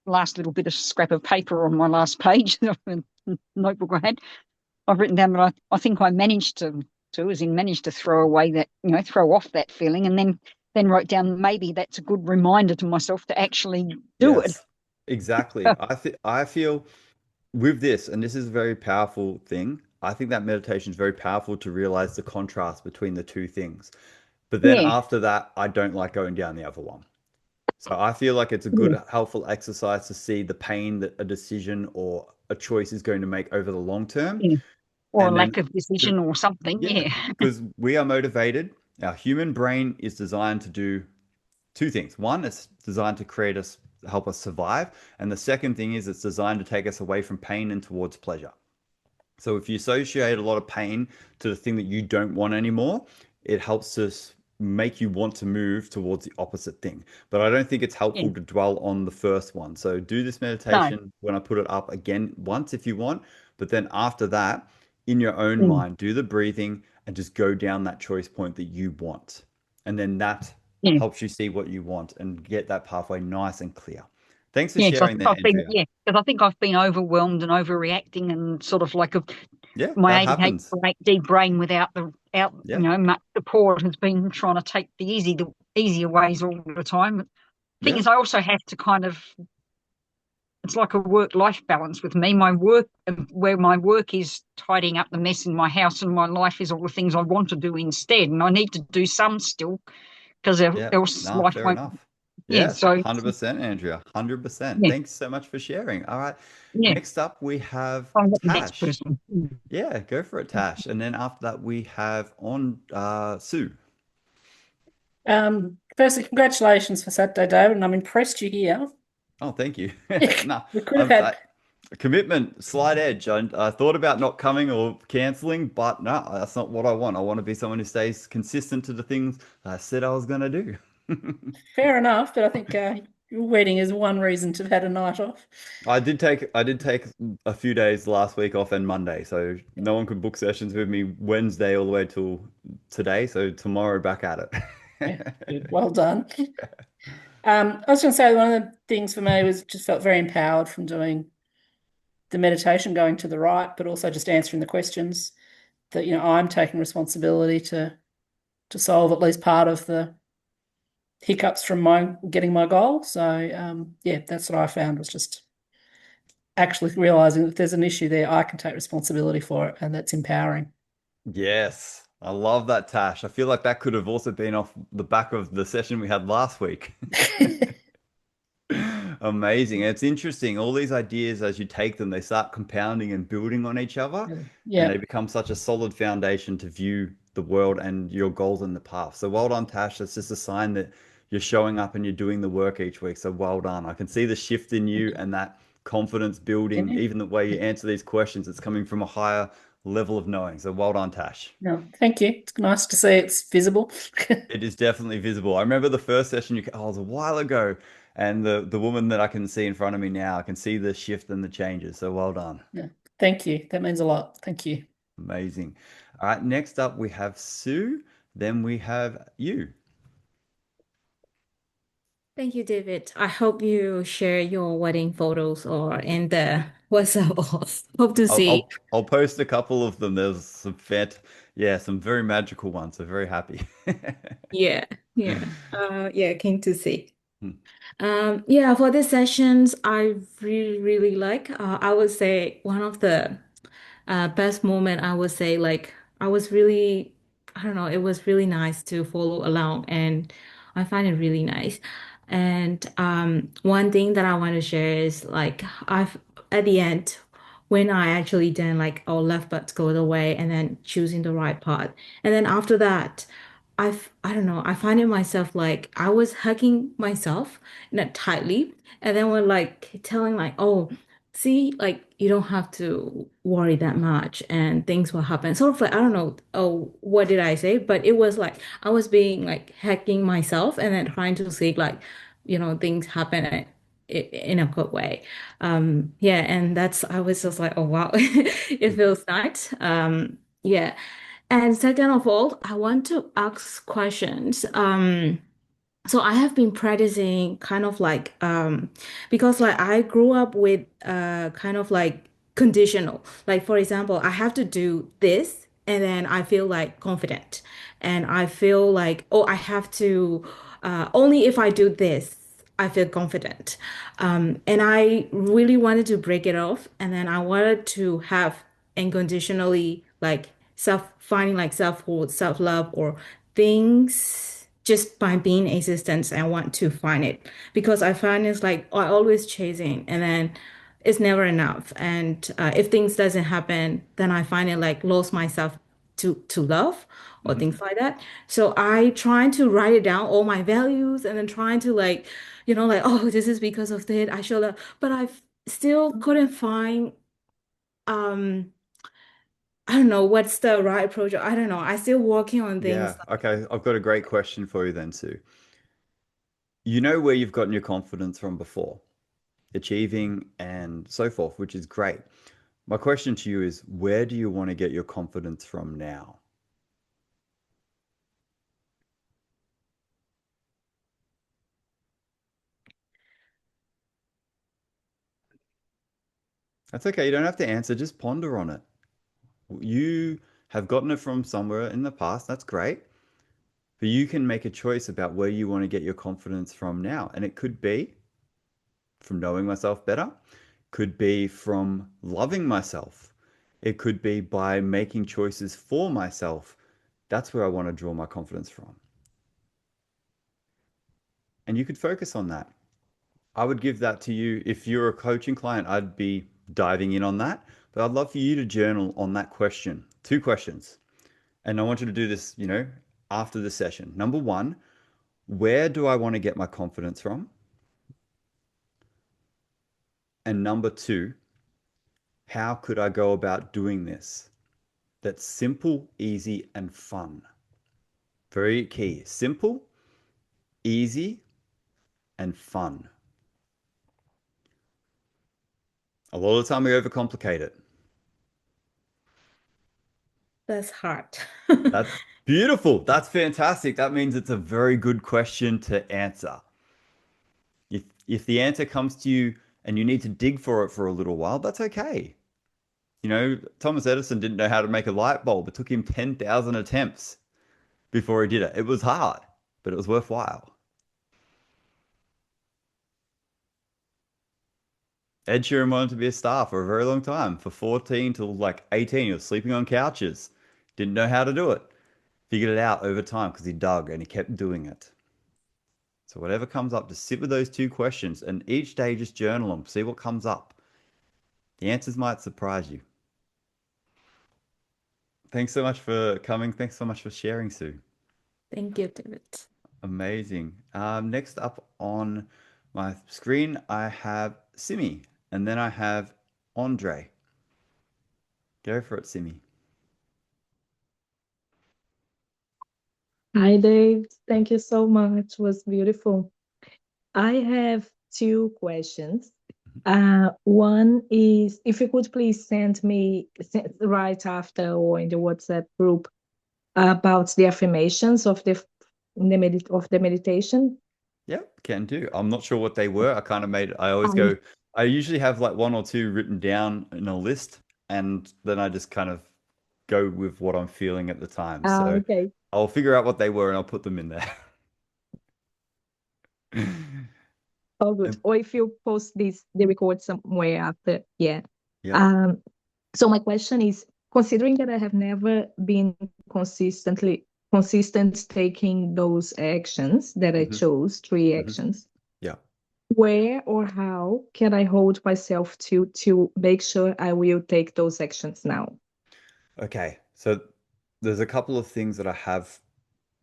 last little bit of scrap of paper on my last page, the notebook I had. I've written down that I think I managed managed to throw away that, throw off that feeling, and then wrote down maybe that's a good reminder to myself to actually do it. Yes, exactly. I feel with this, and this is a very powerful thing. I think that meditation is very powerful to realize the contrast between the two things. But then Yeah, after that, I don't like going down the other one. So I feel like it's a yeah, good, helpful exercise to see the pain that a decision or a choice is going to make over the long term. yeah. Or a And then, lack of decision or something. yeah, Yeah, because we are motivated. Our human brain is designed to do two things. One, it's designed to create us, help us survive. And the second thing is it's designed to take us away from pain and towards pleasure. So if you associate a lot of pain to the thing that you don't want anymore, it helps us make you want to move towards the opposite thing. But I don't think it's yeah. helpful to dwell on the first one. So do this No, meditation when I put it up again once if you want, but then after that, in your own mm, mind, do the breathing and just go down that choice point that you want. And then that yeah, helps you see what you want and get that pathway nice and clear. Thanks for yeah. Because sharing that, Andrea. I think I've been overwhelmed and overreacting and sort of like Yeah, My that happens. ADHD brain without Yeah, much support has been trying to take the easier ways all the time. Thing yeah, is, I also have to kind of, it's like a work-life balance with me. My work, where my work is tidying up the mess in my house, and my life is all the things I want to do instead. And I need to do some still, because yeah. else Nah, life fair won't. enough. Yeah. Yeah, So 100%, Andrea. 100%. yeah, Thanks so much for sharing. All right. yeah. Next up, we have I'll let the next Tash. person. Yeah, go for it, Tash. And then after that, we have on Sue. Firstly, congratulations for Saturday, David, and I'm impressed you're here. Oh, thank you. No, We could have I'm had, commitment, slight edge. I thought about not coming or canceling, but no, that's not what I want. I want to be someone who stays consistent to the things I said I was going to do. fair enough, but I think your wedding is one reason to have had a night off. I did take a few days last week off and Monday, so no one could book sessions with me Wednesday all the way till today. So tomorrow back at Yeah, it. good. Well done. I was going to say one of the things for me was just felt very empowered from doing the meditation, going to the right, but also just answering the questions that, I'm taking responsibility to solve at least part of the hiccups from my getting my goal. So yeah, that's what I found was just actually realizing that there's an issue there, I can take responsibility for it, and that's empowering. Yes, I love that, Tash. I feel like that could have also been off the back of the session we had last week. Amazing. It's interesting. All these ideas, as you take them, they start compounding and building on each other, and Yeah, they become such a solid foundation to view the world and your goals and the path. So well done, Tash. That's just a sign that you're showing up and you're doing the work each week. So well done. I can see the shift in thank you you. and that confidence building, Yeah. even the way you answer these questions, it's coming from a higher level of knowing. So well done, Tash. No, thank you. It's nice to see it's visible. It is definitely visible. I remember the first session oh, it was a while ago, and the woman that I can see in front of me now, I can see the shift and the changes. So well done. Yeah, thank you. That means a lot. Thank you. Amazing. All right, next up we have Sue, then we have you. Thank you, David. I hope you share your wedding photos or in the WhatsApp. Hope to I'll see. I'll post a couple of them. There's some yeah, some very magical ones. So very happy. Yeah, yeah. Yeah, keen to see. Yeah, for these sessions, I really, really like. I would say one of the best moment. I would say like I was really, I don't know, it was really nice to follow along, and I find it really nice. And one thing that I want to share is like I've at the end when I actually then like oh left but go the way and then choosing the right path, and then after that. I don't know, I find it myself like I was hugging myself not tightly and then we're like telling like, oh, see, like you don't have to worry that much and things will happen. Sort of like, I don't know, oh, what did I say? But it was like I was being like hacking myself and then trying to see like, things happen in a good way. Yeah, and that's I was just like, oh wow, it feels nice. Yeah. And second of all, I want to ask questions. So I have been practicing kind of like because like I grew up with kind of like conditional. Like for example, I have to do this and then I feel like confident. And I feel like, oh, I have to only if I do this, I feel confident. And I really wanted to break it off and then I wanted to have unconditionally like finding like self-worth, self-love or things just by being existence. I want to find it because I find it's like I always chasing and then it's never enough. And if things doesn't happen, then I find it like lost myself to love or Mhm. things like that. So I trying to write it down all my values and then trying to like, like oh this is because of that I should love, but I still couldn't find um I don't know what's the right approach. I don't know. I still working on things. Yeah. Okay. I've got a great question for you then, Sue. You know where you've gotten your confidence from before, achieving and so forth, which is great. My question to you is, where do you want to get your confidence from now? That's okay. You don't have to answer, just ponder on it. You have gotten it from somewhere in the past. That's great. But you can make a choice about where you want to get your confidence from now. And it could be from knowing myself better, could be from loving myself. It could be by making choices for myself. That's where I want to draw my confidence from. And you could focus on that. I would give that to you. If you're a coaching client, I'd be diving in on that. But I'd love for you to journal on that question. Two questions. And I want you to do this, after the session. Number one, where do I want to get my confidence from? And number two, how could I go about doing this? That's simple, easy, and fun. Very key. Simple, easy, and fun. A lot of the time we overcomplicate it. That's hard. That's beautiful. That's fantastic. That means it's a very good question to answer. If the answer comes to you and you need to dig for it for a little while, that's okay. Thomas Edison didn't know how to make a light bulb. It took him 10,000 attempts before he did it. It was hard, but it was worthwhile. Ed Sheeran wanted to be a star for a very long time. For 14 till like 18, he was sleeping on couches. Didn't know how to do it. Figured it out over time because he dug and he kept doing it. So whatever comes up, just sit with those two questions and each day just journal them. See what comes up. The answers might surprise you. Thanks so much for coming. Thanks so much for sharing, Sue. Thank you, David. Amazing. Next up on my screen, I have Simi, and then I have Andre. Go for it, Simi. Hi, Dave. Thank you so much. It was beautiful. I have two questions. One is if you could please send me right after or in the WhatsApp group about the affirmations of the meditation. Yep, can do. I'm not sure what they were. I always Um, go, I usually have like one or two written down in a list, and then I just kind of go with what I'm feeling at the time. So okay. I'll figure out what they were and I'll put them in there. Oh, good. Or if you post the record somewhere after, yeah. Yep. Um, so my question is, considering that I have never been consistent taking those actions that I hmm chose, three hmm actions, Yeah. where or how can I hold myself to make sure I will take those actions now? Okay. So there's a couple of things that I have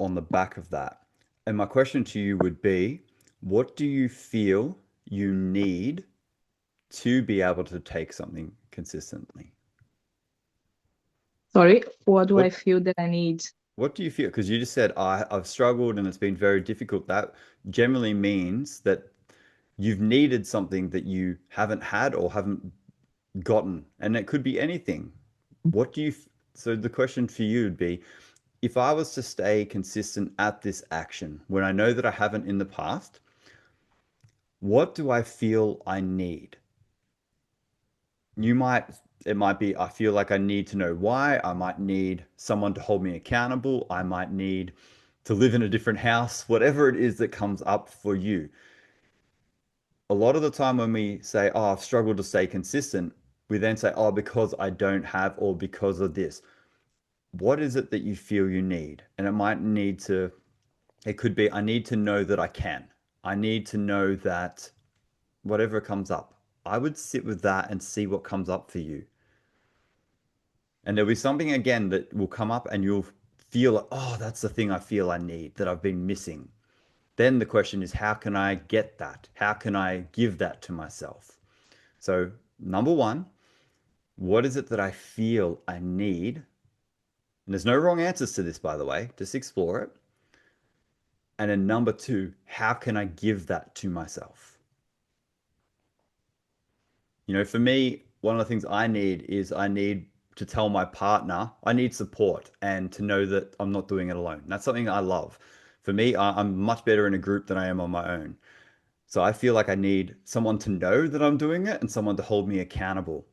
on the back of that. And my question to you would be, what do you feel you need to be able to take something consistently? Sorry, what do I What feel that I need? what do you feel? Because you just said I've struggled and it's been very difficult. That generally means that you've needed something that you haven't had or haven't gotten, and it could be anything. What do you? So the question for you would be, if I was to stay consistent at this action when I know that I haven't in the past, what do I feel I need? You might, it might be, I feel like I need to know why. I might need someone to hold me accountable. I might need to live in a different house, whatever it is that comes up for you. A lot of the time when we say, oh, I've struggled to stay consistent, we then say, oh, because I don't have, or because of this. What is it that you feel you need? And it could be, I need to know that I can. I need to know that whatever comes up, I would sit with that and see what comes up for you. And there'll be something again that will come up and you'll feel like, oh, that's the thing I feel I need that I've been missing. Then the question is, how can I get that? How can I give that to myself? So, number one, what is it that I feel I need? And there's no wrong answers to this, by the way, just explore it. And then number two, how can I give that to myself? For me, one of the things I need to tell my partner, I need support and to know that I'm not doing it alone. That's something I love. For me, I'm much better in a group than I am on my own. So I feel like I need someone to know that I'm doing it and someone to hold me accountable.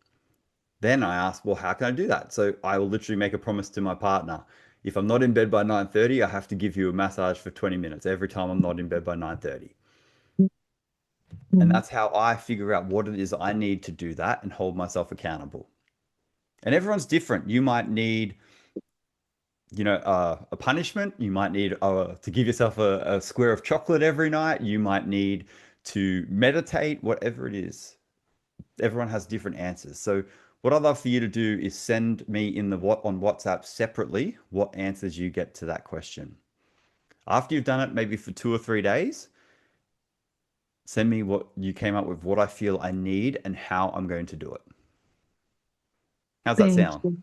Then I ask, well, how can I do that? So I will literally make a promise to my partner. If I'm not in bed by 9:30, I have to give you a massage for 20 minutes every time I'm not in bed by 9:30. And Mm. that's how I figure out what it is I need to do that and hold myself accountable. And everyone's different. You might need, a punishment. You might need to give yourself a square of chocolate every night. You might need to meditate, whatever it is. Everyone has different answers. So what I'd love for you to do is send me in the what on WhatsApp separately what answers you get to that question. After you've done it, maybe for 2 or 3 days, send me what you came up with, what I feel I need, and how I'm going to do it. How's that Thank sound? you.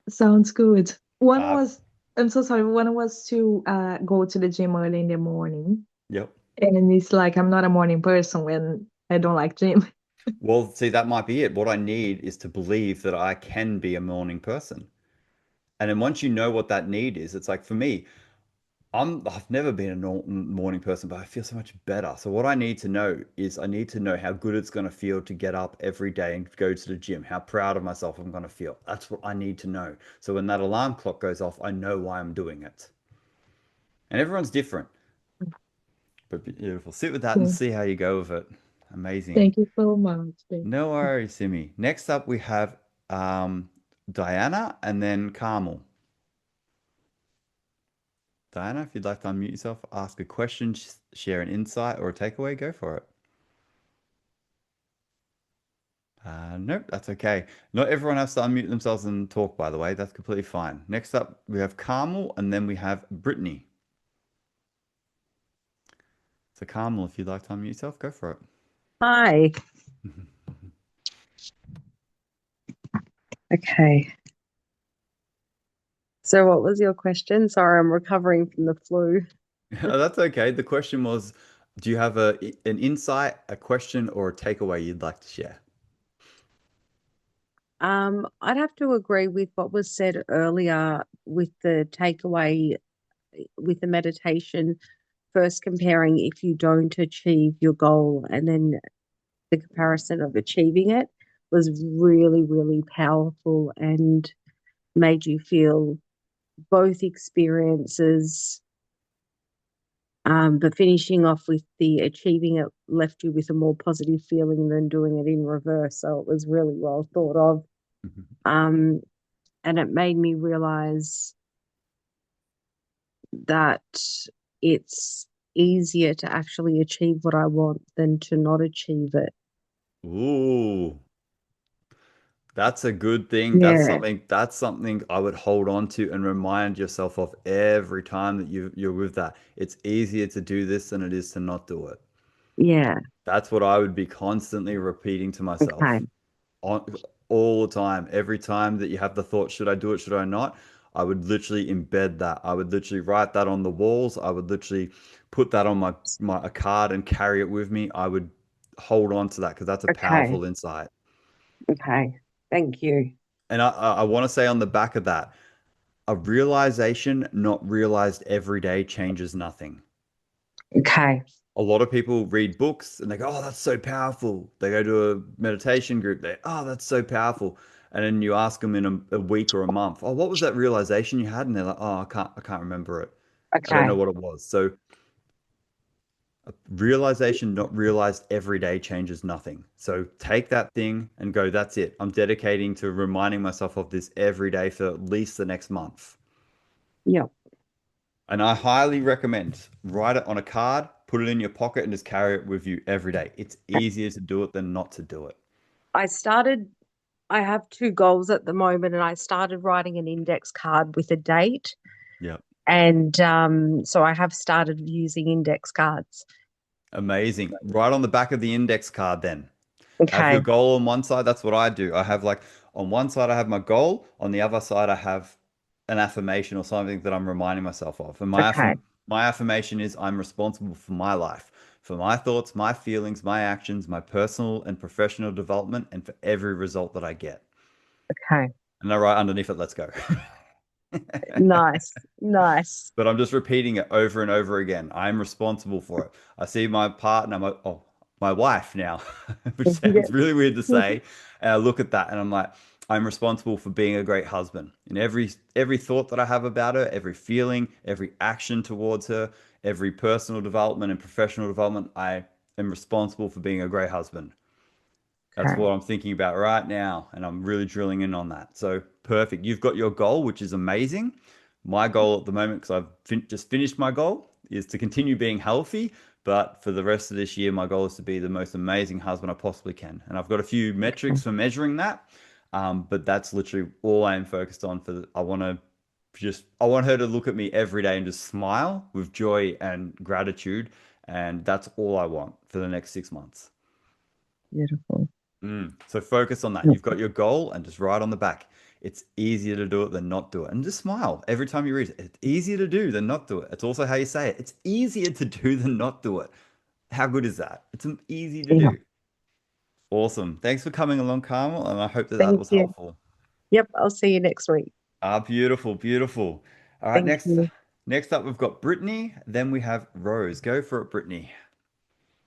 Sounds good. One Uh, was, I'm so sorry, one was to go to the gym early in the morning. yep. And it's like I'm not a morning person when I don't like gym. Well, see, that might be it. What I need is to believe that I can be a morning person. And then once you know what that need is, it's like for me, I've never been a morning person, but I feel so much better. So what I need to know is I need to know how good it's going to feel to get up every day and go to the gym, how proud of myself I'm going to feel. That's what I need to know. So when that alarm clock goes off, I know why I'm doing it. And everyone's different, but beautiful. Sit with that and So see how you go with it. Amazing. thank you so much, babe. No worries, Simi. Next up, we have Diana and then Carmel. Diana, if you'd like to unmute yourself, ask a question, share an insight or a takeaway, go for it. Nope, that's okay. Not everyone has to unmute themselves and talk, by the way. That's completely fine. Next up, we have Carmel and then we have Brittany. So, Carmel, if you'd like to unmute yourself, go for it. Hi. Okay. So what was your question? Sorry, I'm recovering from the flu. That's okay. The question was, do you have an insight, a question, or a takeaway you'd like to share? I'd have to agree with what was said earlier with the takeaway with the meditation, first comparing if you don't achieve your goal and then the comparison of achieving it was really, really powerful and made you feel both experiences. But finishing off with the achieving it left you with a more positive feeling than doing it in reverse. So it was really well thought of. Um, and it made me realize that it's easier to actually achieve what I want than to not achieve it. Ooh, that's a good thing. Yeah, That's something I would hold on to and remind yourself of every time that you're with that. It's easier to do this than it is to not do it. yeah, That's what I would be constantly repeating to okay, myself on all the time. Every time that you have the thought, should I do it? Should I not? I would literally embed that. I would literally write that on the walls. I would literally put that on my a card and carry it with me. I would hold on to that because that's a okay, powerful insight. okay. Thank you. And I want to say on the back of that, a realization not realized every day changes nothing. Okay, A lot of people read books and they go, "Oh, that's so powerful." They go to a meditation group. "Oh, that's so powerful." And then you ask them in a week or a month, "Oh, what was that realization you had?" And they're like, "Oh, I can't remember it. I don't know okay, what it was." So a realization not realized every day changes nothing. So take that thing and go, "That's it. I'm dedicating to reminding myself of this every day for at least the next month." yep. And I highly recommend write it on a card, put it in your pocket, and just carry it with you every day. It's easier to do it than not to do it. I started, I have two goals at the moment, and I started writing an index card with a date. Yep. And so I have started using index cards. Amazing. Right on the back of the index card, then. Have your Okay, goal on one side. That's what I do. I have like on one side, I have my goal. On the other side, I have an affirmation or something that I'm reminding myself of. And okay, my affirmation is I'm responsible for my life, for my thoughts, my feelings, my actions, my personal and professional development, and for every result that I get. okay. And I write underneath it, let's go. Nice, nice. But I'm just repeating it over and over again. I'm responsible for it. I see my partner. Oh, my wife now, which sounds really weird to say. And I look at that and I'm like, I'm responsible for being a great husband. In every thought that I have about her, every feeling, every action towards her, every personal development and professional development, I am responsible for being a great husband. That's Okay. what I'm thinking about right now, and I'm really drilling in on that. So perfect. You've got your goal, which is amazing. My goal at the moment, because just finished my goal, is to continue being healthy. But for the rest of this year, my goal is to be the most amazing husband I possibly can. And I've got a few metrics for measuring that. But that's literally all I am focused on. I want her to look at me every day and just smile with joy and gratitude. And that's all I want for the next 6 months. Beautiful. So focus on that. You've got your goal and just write on the back. It's easier to do it than not do it. And just smile every time you read it. It's easier to do than not do it. It's also how you say it. It's easier to do than not do it. How good is that? It's easy to Yeah. do. Awesome. Thanks for coming along, Carmel, and I hope that that Thank was you. helpful. Yep. I'll see you next week. Ah, beautiful, beautiful. All right, Thank you. next up we've got Brittany, then we have Rose. Go for it, Brittany.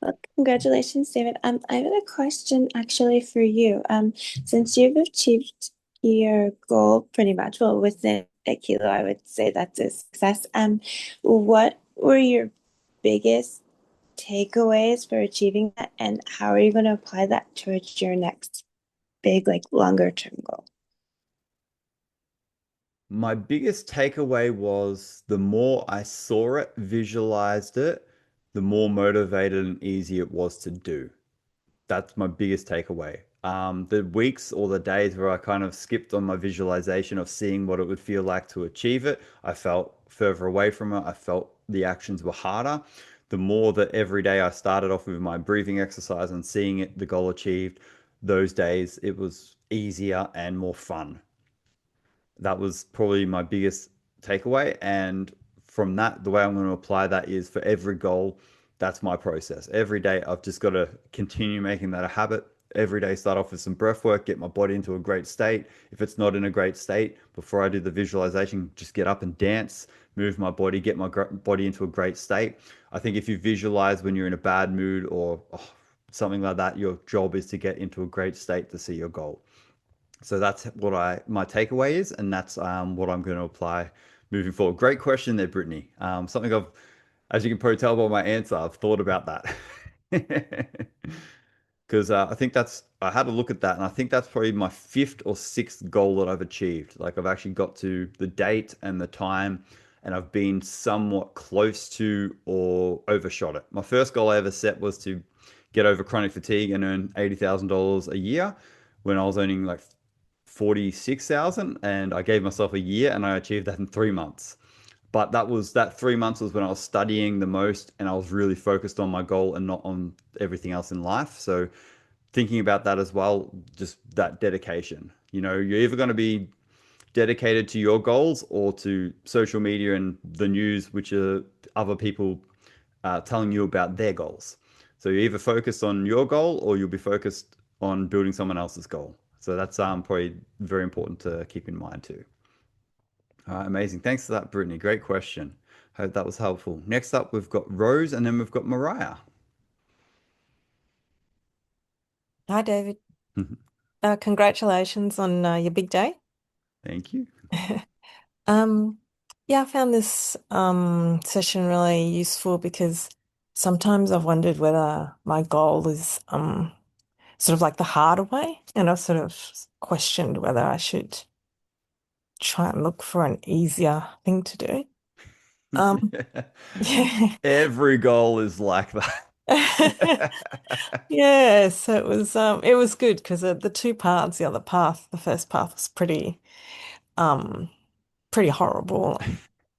Well, congratulations, David. I have a question actually for you. Since you've achieved your goal pretty much, well, within a kilo, I would say that's a success. What were your biggest takeaways for achieving that, and how are you going to apply that towards your next big, like, longer term goal? My biggest takeaway was the more I saw it, visualized it, the more motivated and easy it was to do. That's my biggest takeaway. The weeks or the days where I kind of skipped on my visualization of seeing what it would feel like to achieve it, I felt further away from it. I felt the actions were harder. The more that every day I started off with my breathing exercise and seeing it, the goal achieved, those days it was easier and more fun. That was probably my biggest takeaway. And from that, the way I'm going to apply that is for every goal, that's my process. Every day, I've just got to continue making that a habit. Every day, start off with some breath work, get my body into a great state. If it's not in a great state, before I do the visualization, just get up and dance, move my body, get my body into a great state. I think if you visualize when you're in a bad mood or something like that, your job is to get into a great state to see your goal. So that's what my takeaway is, and that's what I'm going to apply moving forward. Great question there, Brittany. Something as you can probably tell by my answer, I've thought about that. Because I think I had a look at that, and I think that's probably my fifth or sixth goal that I've achieved. Like I've actually got to the date and the time, and I've been somewhat close to or overshot it. My first goal I ever set was to get over chronic fatigue and earn $80,000 a year when I was earning like 46,000, and I gave myself a year and I achieved that in 3 months. But that 3 months was when I was studying the most and I was really focused on my goal and not on everything else in life. So thinking about that as well, just that dedication. You're either going to be dedicated to your goals or to social media and the news, which are other people telling you about their goals. So you either focus on your goal or you'll be focused on building someone else's goal. So that's probably very important to keep in mind too. All right, amazing. Thanks for that, Brittany. Great question. Hope that was helpful. Next up, we've got Rose and then we've got Mariah. Hi, David. Congratulations on your big day. Thank you. Um, yeah, I found this session really useful because sometimes I've wondered whether my goal is sort of like the harder way, and I've sort of questioned whether I should try and look for an easier thing to do. Yeah. Every goal is like that. Yeah, so it was good because the two paths, the other path, the first path was um pretty horrible.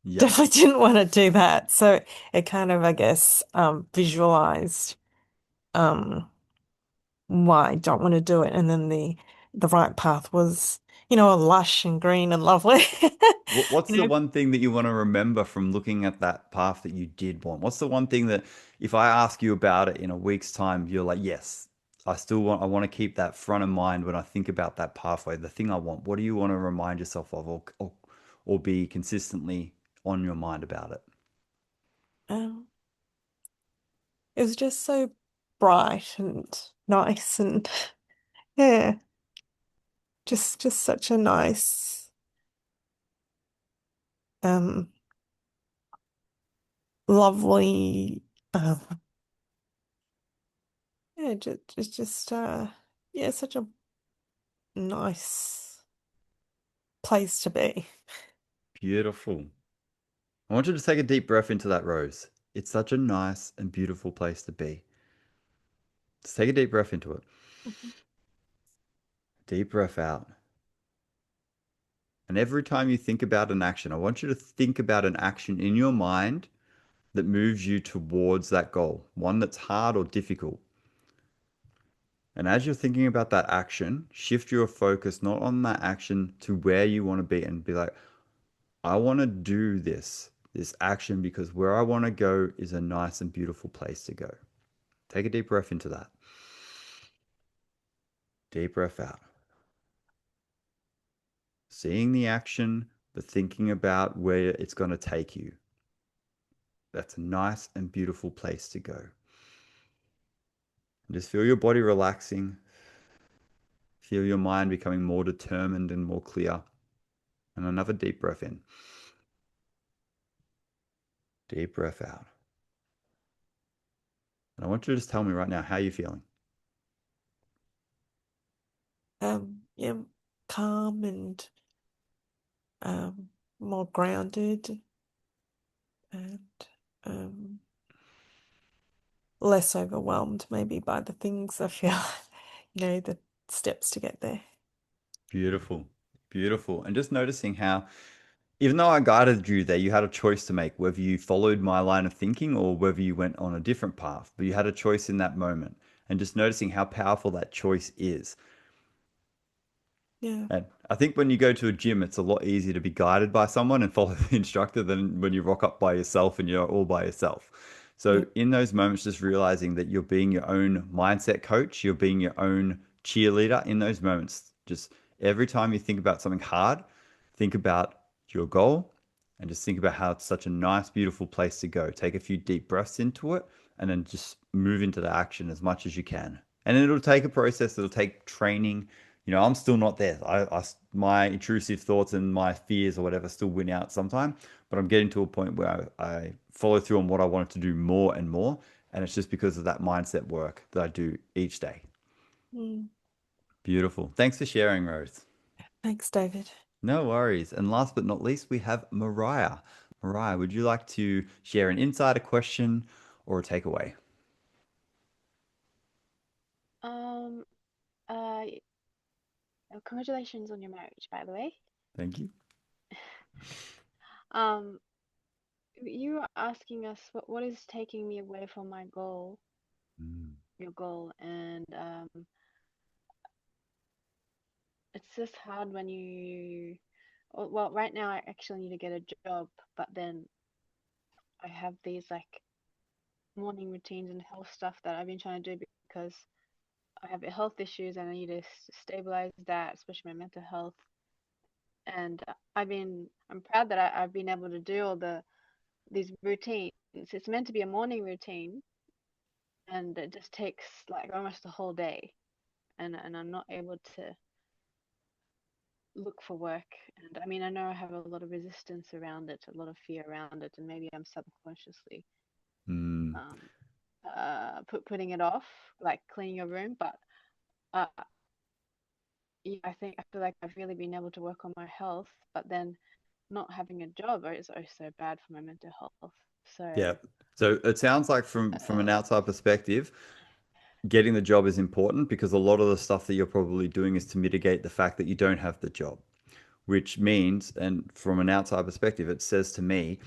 Yep. Definitely didn't want to do that. So it kind of, I guess, visualized um why I don't want to do it. And then the right path was, all lush and green and lovely. What's You the know, one thing that you want to remember from looking at that path that you did want? What's the one thing that if I ask you about it in a week's time, you're like, yes, I want to keep that front of mind when I think about that pathway, the thing I want. What do you want to remind yourself of or be consistently on your mind about it? um, it was just so bright and nice and yeah, just such a nice um lovely yeah, just yeah, such a nice place to be. Beautiful. I want you to take a deep breath into that, Rose. It's such a nice and beautiful place to be. Just take a deep breath into it. Deep breath out. And every time you think about an action, I want you to think about an action in your mind that moves you towards that goal, one that's hard or difficult. And as you're thinking about that action, shift your focus not on that action to where you want to be and be like, I want to do this action because where I want to go is a nice and beautiful place to go. Take a deep breath into that. Deep breath out. Seeing the action, but thinking about where it's going to take you. That's a nice and beautiful place to go. And just feel your body relaxing. Feel your mind becoming more determined and more clear. And another deep breath in. Deep breath out. And I want you to just tell me right now how you're feeling. Yeah, calm and more grounded and um less overwhelmed maybe by the things I feel, the steps to get there. Beautiful. Beautiful. And just noticing how, even though I guided you there, you had a choice to make whether you followed my line of thinking or whether you went on a different path. But you had a choice in that moment. And just noticing how powerful that choice is. Yeah. And I think when you go to a gym, it's a lot easier to be guided by someone and follow the instructor than when you rock up by yourself and you're all by yourself. So Yeah. in those moments, just realizing that you're being your own mindset coach, you're being your own cheerleader in those moments. Just every time you think about something hard, think about your goal and just think about how it's such a nice, beautiful place to go. Take a few deep breaths into it and then just move into the action as much as you can. And it'll take a process, it'll take training. I'm still not there. My intrusive thoughts and my fears or whatever still win out sometime, but I'm getting to a point where I follow through on what I wanted to do more and more. And it's just because of that mindset work that I do each day. Mm. Beautiful. Thanks for sharing, Rose. Thanks, David. No worries. And last but not least, we have Mariah. Mariah, would you like to share an insider question or a takeaway? Um, uh, Congratulations on your marriage, by the way. Thank you. Um, you were asking us what is taking me away from my goal, Mm. your goal, and it's just hard when well, right now I actually need to get a job, but then I have these like morning routines and health stuff that I've been trying to do because I have health issues and I need to stabilize that, especially my mental health. And I'm proud that I've been able to do all these routines. It's meant to be a morning routine, and it just takes like almost the whole day, and I'm not able to look for work. And I mean, I know I have a lot of resistance around it, a lot of fear around it, and maybe I'm subconsciously Mm. um, putting it off, like cleaning your room. But uh, yeah, I feel like I've really been able to work on my health, but then not having a job is also bad for my mental health. Yeah. So So it sounds like from an uh, outside perspective, getting the job is important because a lot of the stuff that you're probably doing is to mitigate the fact that you don't have the job, which means, and from an outside perspective, it says to me,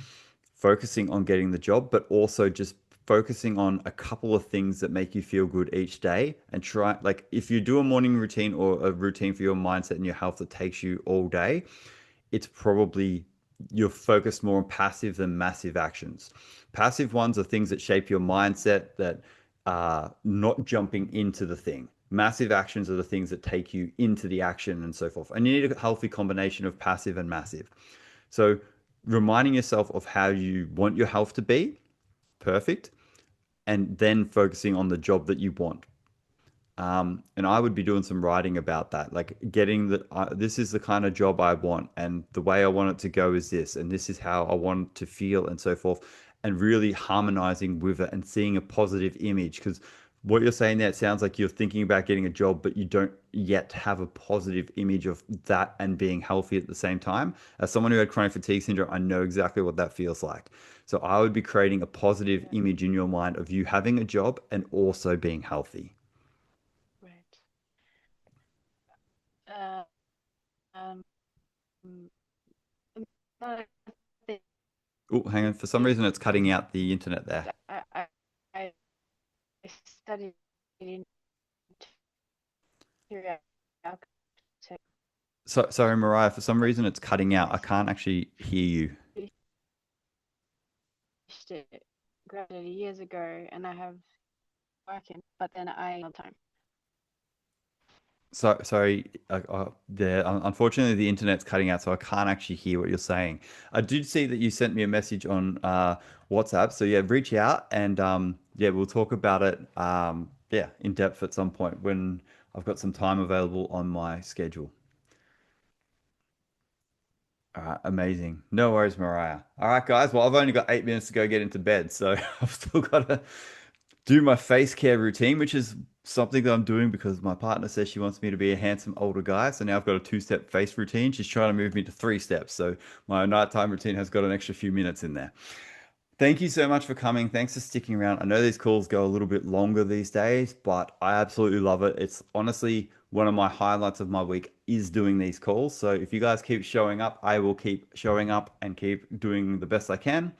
focusing on getting the job, but also just focusing on a couple of things that make you feel good each day and try, like if you do a morning routine or a routine for your mindset and your health that takes you all day, it's probably you're focused more on passive than massive actions. Passive ones are things that shape your mindset that are not jumping into the thing. Massive actions are the things that take you into the action and so forth. And you need a healthy combination of passive and massive. So reminding yourself of how you want your health to be, perfect. and then focusing on the job that you want. And I would be doing some writing about that, like getting this is the kind of job I want, and the way I want it to go is this, and this is how I want it to feel, and so forth, and really harmonizing with it and seeing a positive image. Because what you're saying there, it sounds like you're thinking about getting a job, but you don't yet have a positive image of that and being healthy at the same time. As someone who had chronic fatigue syndrome, I know exactly what that feels like. So I would be creating a positive Yeah. image in your mind of you having a job and also being healthy. Right. Uh, um, mm, another thing Oh, hang on. For some reason, it's cutting out the internet is there. I studied interior architecture. So, sorry, Mariah. For some reason, it's cutting out. I I can't actually hear you. finished it, graduated years ago, and I have working, but then I on time. So, sorry. Unfortunately, the internet's cutting out, so I can't actually hear what you're saying. I did see that you sent me a message on WhatsApp. So yeah, reach out and yeah, we'll talk about it yeah, in depth at some point when I've got some time available on my schedule. All right, amazing. No worries, Mariah. All right, guys. Well, I've only got 8 minutes to go get into bed, so I've still got to do my face care routine, which is something that I'm doing because my partner says she wants me to be a handsome older guy. So now I've got a 2-step face routine. She's trying to move me to 3 steps. So my nighttime routine has got an extra few minutes in there. Thank you so much for coming. Thanks for sticking around. I know these calls go a little bit longer these days, but I absolutely love it. It's honestly one of my highlights of my week is doing these calls. So if you guys keep showing up, I will keep showing up and keep doing the best I can.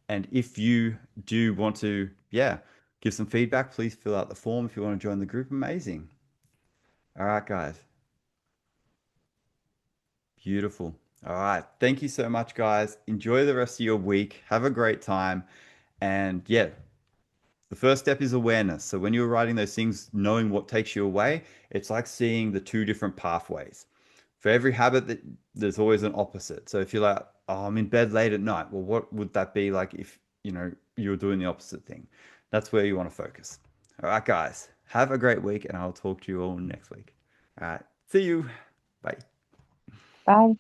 And if you do want to, yeah, give some feedback, please fill out the form if you want to join the group. Amazing. All right, guys. Beautiful. All right. Thank you so much, guys. Enjoy the rest of your week. Have a great time. And yeah, the first step is awareness. So when you're writing those things, knowing what takes you away, it's like seeing the two different pathways. For every habit that there's always an opposite. So if you're like, oh, I'm in bed late at night, well, what would that be like if, you're doing the opposite thing? That's where you want to focus. All right, guys, have a great week and I'll talk to you all next week. All right. See you. Bye. Bye.